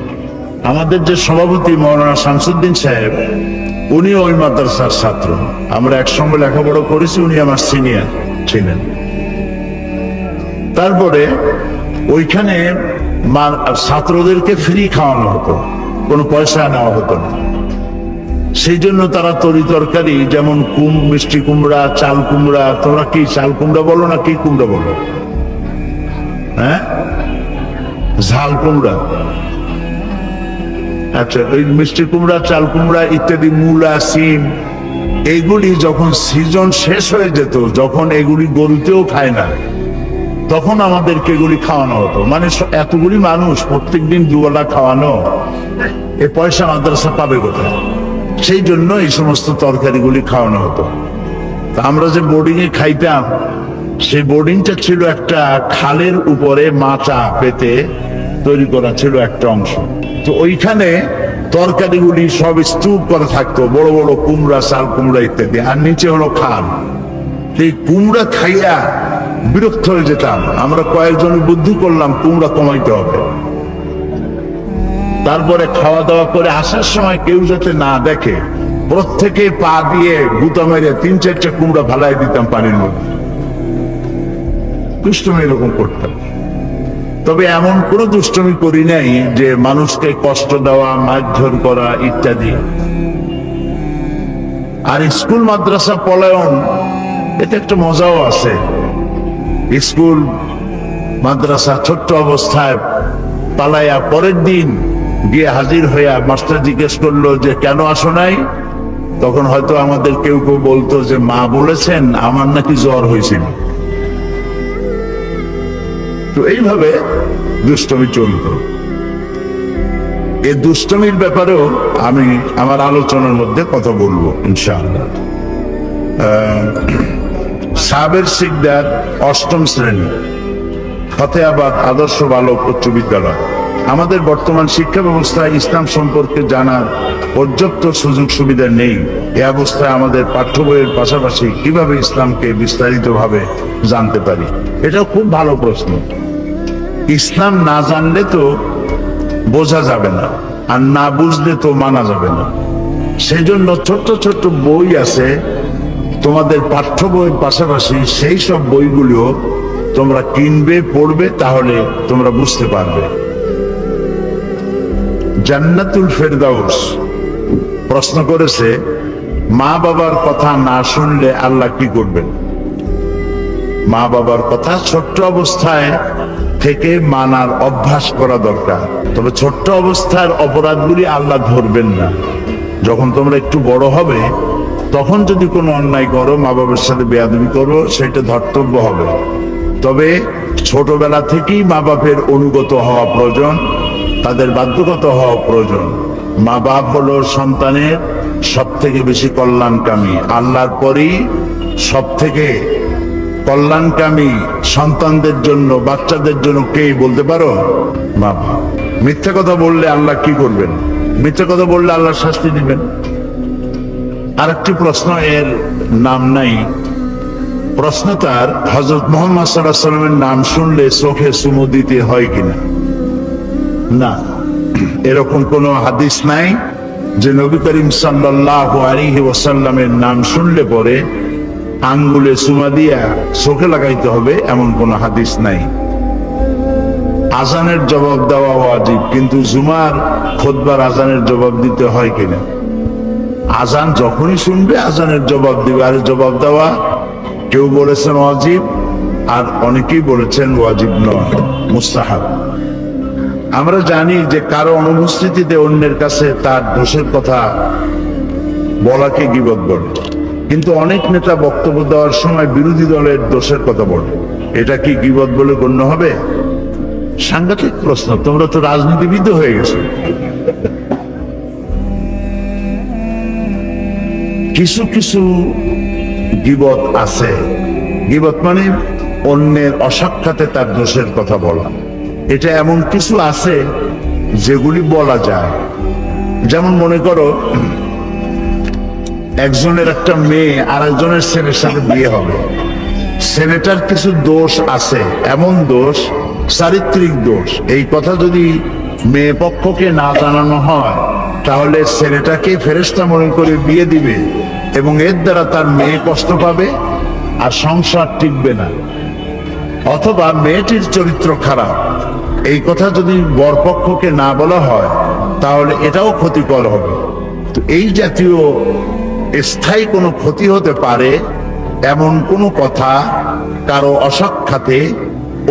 আমাদের যে সভাপতি মৌলানা শামসুদ্দিন সাহেব, উনি ওই মাদ্রাসার ছাত্র। আমরা একসঙ্গে লেখাপড়া করেছি, উনি আমার সিনিয়র ছিলেন। তারপরে ওইখানে ছাত্রদেরকে ফ্রি খাওয়ানো হতো, কোনো পয়সা নেওয়া হতো না। সেই জন্য তারা তরি তরকারি, যেমন মিষ্টি কুমড়া, চাল কুমড়া, তোমরা কি চাল কুমড়া বলো না কি কুমড়া বলো? হ্যাঁ, ঝাল কুমড়া। আচ্ছা, ওই মিষ্টি কুমড়া, চাল কুমড়া ইত্যাদি, মূলা, সিম, এইগুলি যখন সিজন শেষ হয়ে যেত, যখন এগুলি গরুতেও খায় না, তখন আমাদেরকে এগুলি খাওয়ানো হতো। মানে এতগুলি মানুষ প্রত্যেকদিন দুবেলা খাওয়ানো, এ পয়সা মাদ্রাসা পাবে কোথায়? সেই জন্য এই সমস্ত তরকারিগুলি খাওয়ানো হতো। তা আমরা যে বোর্ডিং এ খাইতাম, সেই বোর্ডিংটা ছিল একটা খালের উপরে মাচা পেতে তৈরি করা ছিল একটা অংশ। তো ওইখানে তরকারিগুলি সব স্তূপ করা থাকতো, বড় বড় কুমড়া, চাল কুমড়া ইত্যাদি, আর নিচে হলো খাল। এই কুমড়া খাইয়া বিরক্ত হয়ে যেতাম। আমরা কয়েকজন বুদ্ধি করলাম কুমড়া কমাইতে হবে। তারপরে খাওয়া দাওয়া করে আসার সময় কেউ যাতে না দেখে, প্রত্যেকে পা দিয়ে গুতা মেরে 3-4টা কুমড়া ফালাই দিতাম পানির মধ্যে। দুষ্টমি এরকম করতাম। তবে এমন কোনো দুষ্টমি করি নাই যে মানুষকে কষ্ট দেওয়া, মারধর করা ইত্যাদি। আর স্কুল মাদ্রাসা পলায়ন, এটা একটা মজাও আছে। স্কুল মাদ্রাসা ছোট্ট অবস্থায় পালাইয়া পরের দিন গিয়ে হাজির হইয়া মাস্টার জিজ্ঞেস করলো যে কেন আসো নাই? তখন হয়তো আমাদের কেউ কেউ বলতো যে মা বলেছেন আমার নাকি জ্বর হয়েছিল। তো এইভাবে দুষ্টমি চলত। এই দুষ্টমির ব্যাপারেও আমি আমার আলোচনার মধ্যে কথা বলবো ইনশাআল্লাহ। সাবের সিকদার 8ম শ্রেণী, ফতেহাবাদ আদর্শ বালক উচ্চ বিদ্যালয়। আমাদের বর্তমান শিক্ষা ব্যবস্থায় ইসলাম সম্পর্কে জানার পর্যাপ্ত সুযোগ সুবিধা নেই। এ অবস্থায় আমাদের পাঠ্য বইয়ের পাশাপাশি কিভাবে ইসলামকে বিস্তারিতভাবে জানতে পারি? এটা খুব ভালো প্রশ্ন। ইসলাম না জানলে তো বোঝা যাবে না, আর না বুঝলে তো মানা যাবে না। সেজন্য ছোট্ট ছোট্ট বই আছে তোমাদের পাঠ্য বইয়ের পাশাপাশি, সেই সব বইগুলো তোমরা কিনবে, পড়বে, তাহলে তোমরা বুঝতে পারবে। জান্নাতুল ফেরদাউস প্রশ্ন করেছে, মা বাবার কথা না শুনলে আল্লাহ কি করবেন? মা বাবার কথা ছোট্ট অবস্থায় থেকে মানার অভ্যাস করা দরকার। তবে ছোট্ট অবস্থার অপরাধগুলি আল্লাহ ধরবেন না। যখন তোমরা একটু বড় হবে, তখন যদি কোনো অন্যায় করো, মা বাবার সাথে বেয়াদবি করো, সেটা ধর্তব্য হবে। তবে ছোটবেলা থেকেই মা বাপের অনুগত হওয়া প্রয়োজন, তাদের বাধ্যগত হওয়া প্রয়োজন। মা বাপ হলো সন্তানের সব থেকে বেশি কল্যাণকামী। আল্লাহর পরই সব থেকে কল্যাণকামী সন্তানদের জন্য, বাচ্চাদের জন্য কে বলতে পারো? মা বাপ। মিথ্যা কথা বললে আল্লাহ কি করবেন? মিথ্যা কথা বললে আল্লাহ শাস্তি দিবেন। আরেকটি প্রশ্ন, এর নাম নাই। প্রশ্ন তার, হযরত মুহাম্মদ সাল্লাল্লাহু আলাইহি ওয়াসাল্লামের নাম শুনলে চোখে চুমু দিতে হয় কিনা? না, এরকম কোন হাদিস নাই যে নবী করিম সাল্লাল্লাহু আলাইহি ওয়াসাল্লামের নাম শুনলে পরে আঙ্গুলে চুমা দিয়া চোখে লাগাইতে হবে, এমন কোন হাদিস নাই। আজানের জবাব দেওয়া ওয়াজিব, কিন্তু জুমার খুতবার আজানের জবাব দিতে হয় কিনা? আজান যখনই শুনবে আজানের জবাব দিবে। আর জবাব দেওয়া কেউ বলেছেন ওয়াজিব, আর অনেকেই বলেছেন ওয়াজিব নয়, মুস্তাহাব। আমরা জানি যে কারো অনুপস্থিতিতে অন্যের কাছে তার দোষের কথা বলাকে গীবত বলে, কিন্তু অনেক নেতা বক্তব্য দেওয়ার সময় বিরোধী দলের দোষের কথা বলে। এটা কি গীবত বলে গণ্য হবে? সাংঘাতিক প্রশ্ন। তোমরা তো রাজনীতিবিদ হয়ে গেছো। কিছু কিছু গীবত আছে। গীবত মানে অন্যের অসাক্ষাতে তার দোষের কথা বলা। এটা এমন কিছু আছে যেগুলি বলা যায়। যেমন মনে করো, একজনের একটা মেয়ে আর একজনের ছেলের সাথে বিয়ে হবে। ছেলেটার কিছু দোষ আছে, এমন দোষ, চারিত্রিক দোষ। এই কথা যদি মেয়ে পক্ষকে না জানানো হয়, তাহলে ছেলেটাকে ফেরেশতা মনে করে বিয়ে দিবে, এবং এর দ্বারা তার মেয়ে কষ্ট পাবে আর সংসার টিকবে না। অথবা মেয়েটির চরিত্র খারাপ, এই কথা যদি বরপক্ষকে না বলা হয়, তাহলে এটাও ক্ষতিকর হবে। তো এই জাতীয় স্থায়ী কোনো ক্ষতি হতে পারে এমন কোনো কথা কারো অসাক্ষাতে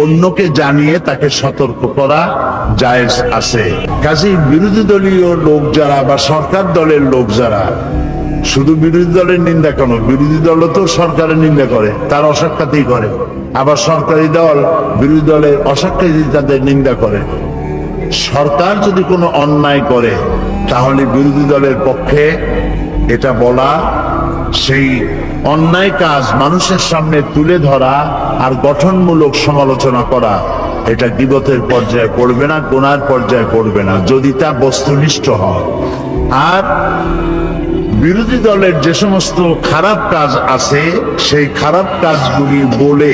অন্যকে জানিয়ে তাকে সতর্ক করা জায়েজ আছে। কাজেই বিরোধী দলীয় লোক যারা বা সরকার দলের লোক যারা, শুধু বিরোধী দলের নিন্দা কেন, বিরোধী দল তো সরকারের নিন্দা করে, তার অসাক্ষাতেই করে। আবার সরকারি দল বিরোধী দলের অসাক্ষাতে তাদের নিন্দা করে। সরকার যদি কোনো অন্যায় করে, তাহলে বিরোধী দলের পক্ষে এটা বলা, সেই অন্যায় কাজ মানুষের সামনে তুলে ধরা আর গঠনমূলক সমালোচনা করা, এটা গীবতের পর্যায়ে পড়বে না, গুনার পর্যায়ে পড়বে না, যদি তা বস্তুনিষ্ঠ হয়। আর বিরোধী দলের যে সমস্ত খারাপ কাজ আছে, সেই খারাপ কাজগুলি বলে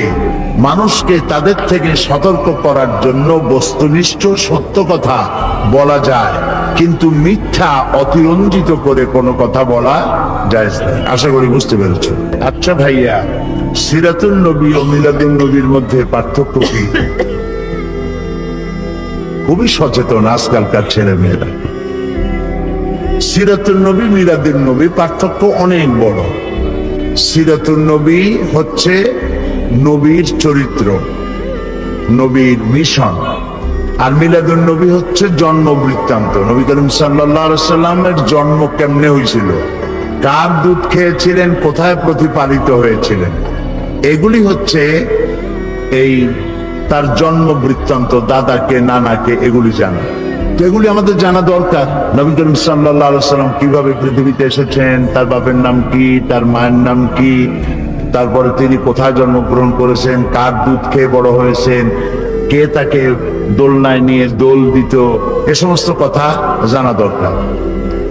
মানুষকে তাদের থেকে সতর্ক করার জন্য বস্তুনিষ্ঠ সত্য কথা বলা যায়, কিন্তু মিথ্যা অতিরঞ্জিত করে কোনো কথা বলা জায়েজ নয়। আশা করি বুঝতে পেরেছ। আচ্ছা ভাইয়া, সিরাতুন নবী ও মিলাদুন নবীর মধ্যে পার্থক্য কি? খুবই সচেতন আজকালকার ছেলে মেয়েরা। সিরাতুন নবী, মিলাদুন নবী পার্থক্য অনেক বড়। সিরাতুন নবী হচ্ছে নবীর চরিত্র, নবীর মিশন, আর মিলাদুন নবী হচ্ছে জন্ম বৃত্তান্ত। নবী করিম সাল্লাল্লাহু আলাইহি সাল্লামের জন্ম কেমনে হয়েছিল, কার দুধ খেয়েছিলেন, কোথায় প্রতিপালিত হয়েছিলেন, এগুলি হচ্ছে এই তার জন্ম বৃত্তান্ত, দাদাকে নানাকে এগুলি জানা। এগুলি আমাদের জানা দরকার। নবী করিম সাল্লাল্লাহু আলাইহি সাল্লাম কিভাবে পৃথিবীতে এসেছেন, তার বাপের নাম কি, তার মায়ের নাম কি, তারপরে তিনি কোথায় জন্মগ্রহণ করেছেন, কার দুধ খেয়ে বড় হয়েছেন, কে তাকে দোলনায় নিয়ে দোল দিত, এ সমস্ত কথা জানা দরকার।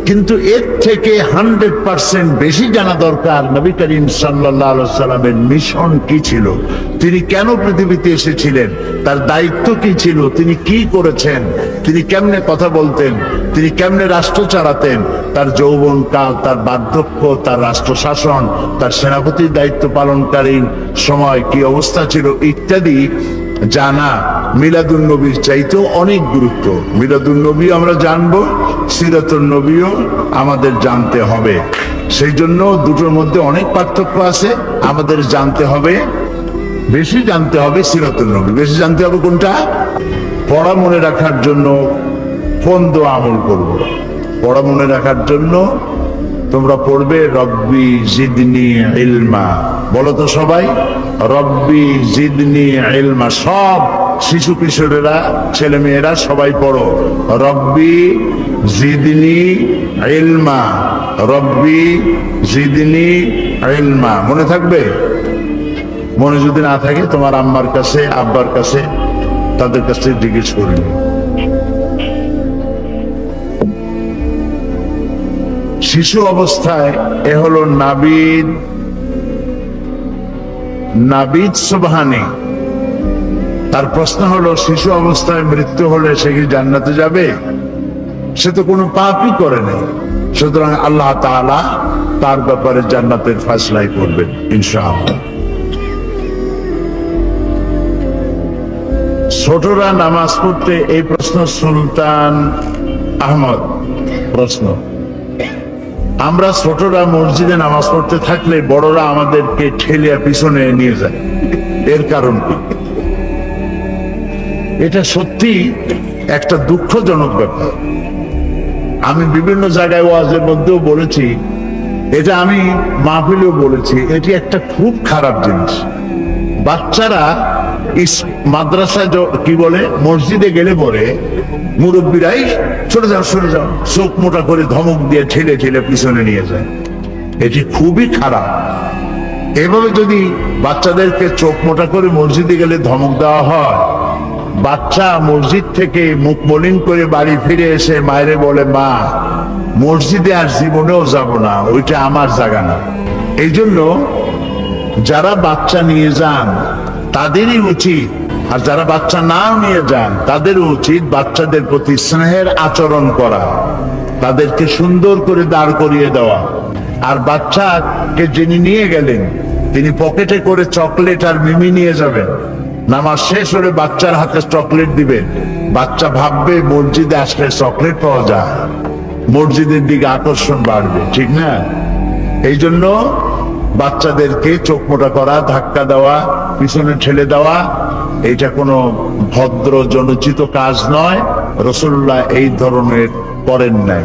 কিন্তু এর থেকে 100% বেশি জানা দরকার নবী করিম সাল্লাল্লাহু আলাইহি সাল্লামের মিশন কি ছিল, তিনি কেন পৃথিবীতে এসেছিলেন, তার দায়িত্ব কি ছিল, তিনি কি করেছেন, তিনি কেমনে কথা বলতেন, তিনি কেমনে রাষ্ট্র চালাতেন, তার যৌবনকাল, তার বার্ধক্য, তার রাষ্ট্র শাসন, তার সেনাপতির দায়িত্ব পালনকালীন সময় কি অবস্থা ছিল ইত্যাদি জানা মিলাদুন নবীর চাইতেও অনেক গুরুত্ব। মিলাদুন নবী আমরা জানবো, সিরাতুন নবীও আমাদের জানতে হবে। সেই জন্য দুটোর মধ্যে অনেক পার্থক্য আছে। আমাদের জানতে হবে, বেশি জানতে হবে সিরাতুন নবী। বেশি জানতে হবে কোনটা? পড়া মনে রাখার জন্য কোন দোয়া আমল করব। পড়া মনে রাখার জন্য তোমরা পড়বে রব্বি জিদনি ইলমা। বলো তো সবাই, রব্বি জিদনি ইলমা। সব শিশু কিশোরেরা, ছেলে মেয়েরা সবাই পড়ো, রব্বি জিদনি ইলমা, রব্বি জিদনি ইলমা। মনে থাকবে? মনে যদি না থাকে তোমার আম্মার কাছে, আব্বার কাছে, তাদের কাছে জিজ্ঞেস করবে। শিশু অবস্থায় এ হলো নাবিদ সুবহানি। তার প্রশ্ন হলো, শিশু অবস্থায় মৃত্যু হলে সে কি জান্নাতে যাবে? সে তো কোনো পাপই করে নাই, সুতরাং আল্লাহ তাআলা তার ব্যাপারে জান্নাতের ফয়সালা করবেন ইনশাআল্লাহ। ছোটরা নামাজ পড়তে, এই প্রশ্ন সুলতান আহমদ প্রশ্ন। আমরা ছোটরা মসজিদে নামাজ পড়তে থাকলে বড়রা আমাদেরকে ঠেলিয়া পিছনে নিয়ে যায়, এর কারণ কি? এটা সত্যি একটা দুঃখজনক ব্যাপার। আমি বিভিন্ন জায়গায় ওয়াজের মধ্যেও বলেছি, এটা আমি মাহফিলেও বলেছি, এটি একটা খুব খারাপ জিনিস। বাচ্চারা মাদ্রাসায় কি বলে, মসজিদে গেলে পরে মুরব্বীরাই সরে যাও সরে যাও, চোখ মোটা করে ধমক দিয়ে ঠেলে ঠেলে পিছনে নিয়ে যায়। এটি খুবই খারাপ। এভাবে যদি বাচ্চাদেরকে চোখ মোটা করে মসজিদে গেলে ধমক দেওয়া হয়, বাচ্চা মসজিদ থেকে মুখ মলিন করে বাড়ি ফিরে এসে মায়েরে বলে, মা মসজিদে আর জীবনেও যাব না, ওইটা আমার জায়গা না। এই জন্য যারা বাচ্চা নিয়ে যান তাদেরই উচিত, আর যারা বাচ্চা নাও নিয়ে যান তাদেরও উচিত বাচ্চাদের প্রতি স্নেহের আচরণ করা, তাদেরকে সুন্দর করে দাঁড় করিয়ে দেওয়া। আর বাচ্চাকে যিনি নিয়ে গেলেন তিনি পকেটে করে চকলেট আর মিমি নিয়ে যাবেন। নামাজ শেষ হলে বাচ্চার হাতে চকলেট দিবেন। বাচ্চা ভাববে মসজিদে আসলে চকলেট পাওয়া যায়, মসজিদের দিকে আকর্ষণ বাড়বে, ঠিক না? এই জন্য বাচ্চাদেরকে চোখ মোটা করা, ধাক্কা দেওয়া, পিছনে ঠেলে দেওয়া, এটা কোনো ভদ্র জনোচিত কাজ নয়। রাসূলুল্লাহ এই ধরনের করেন নাই।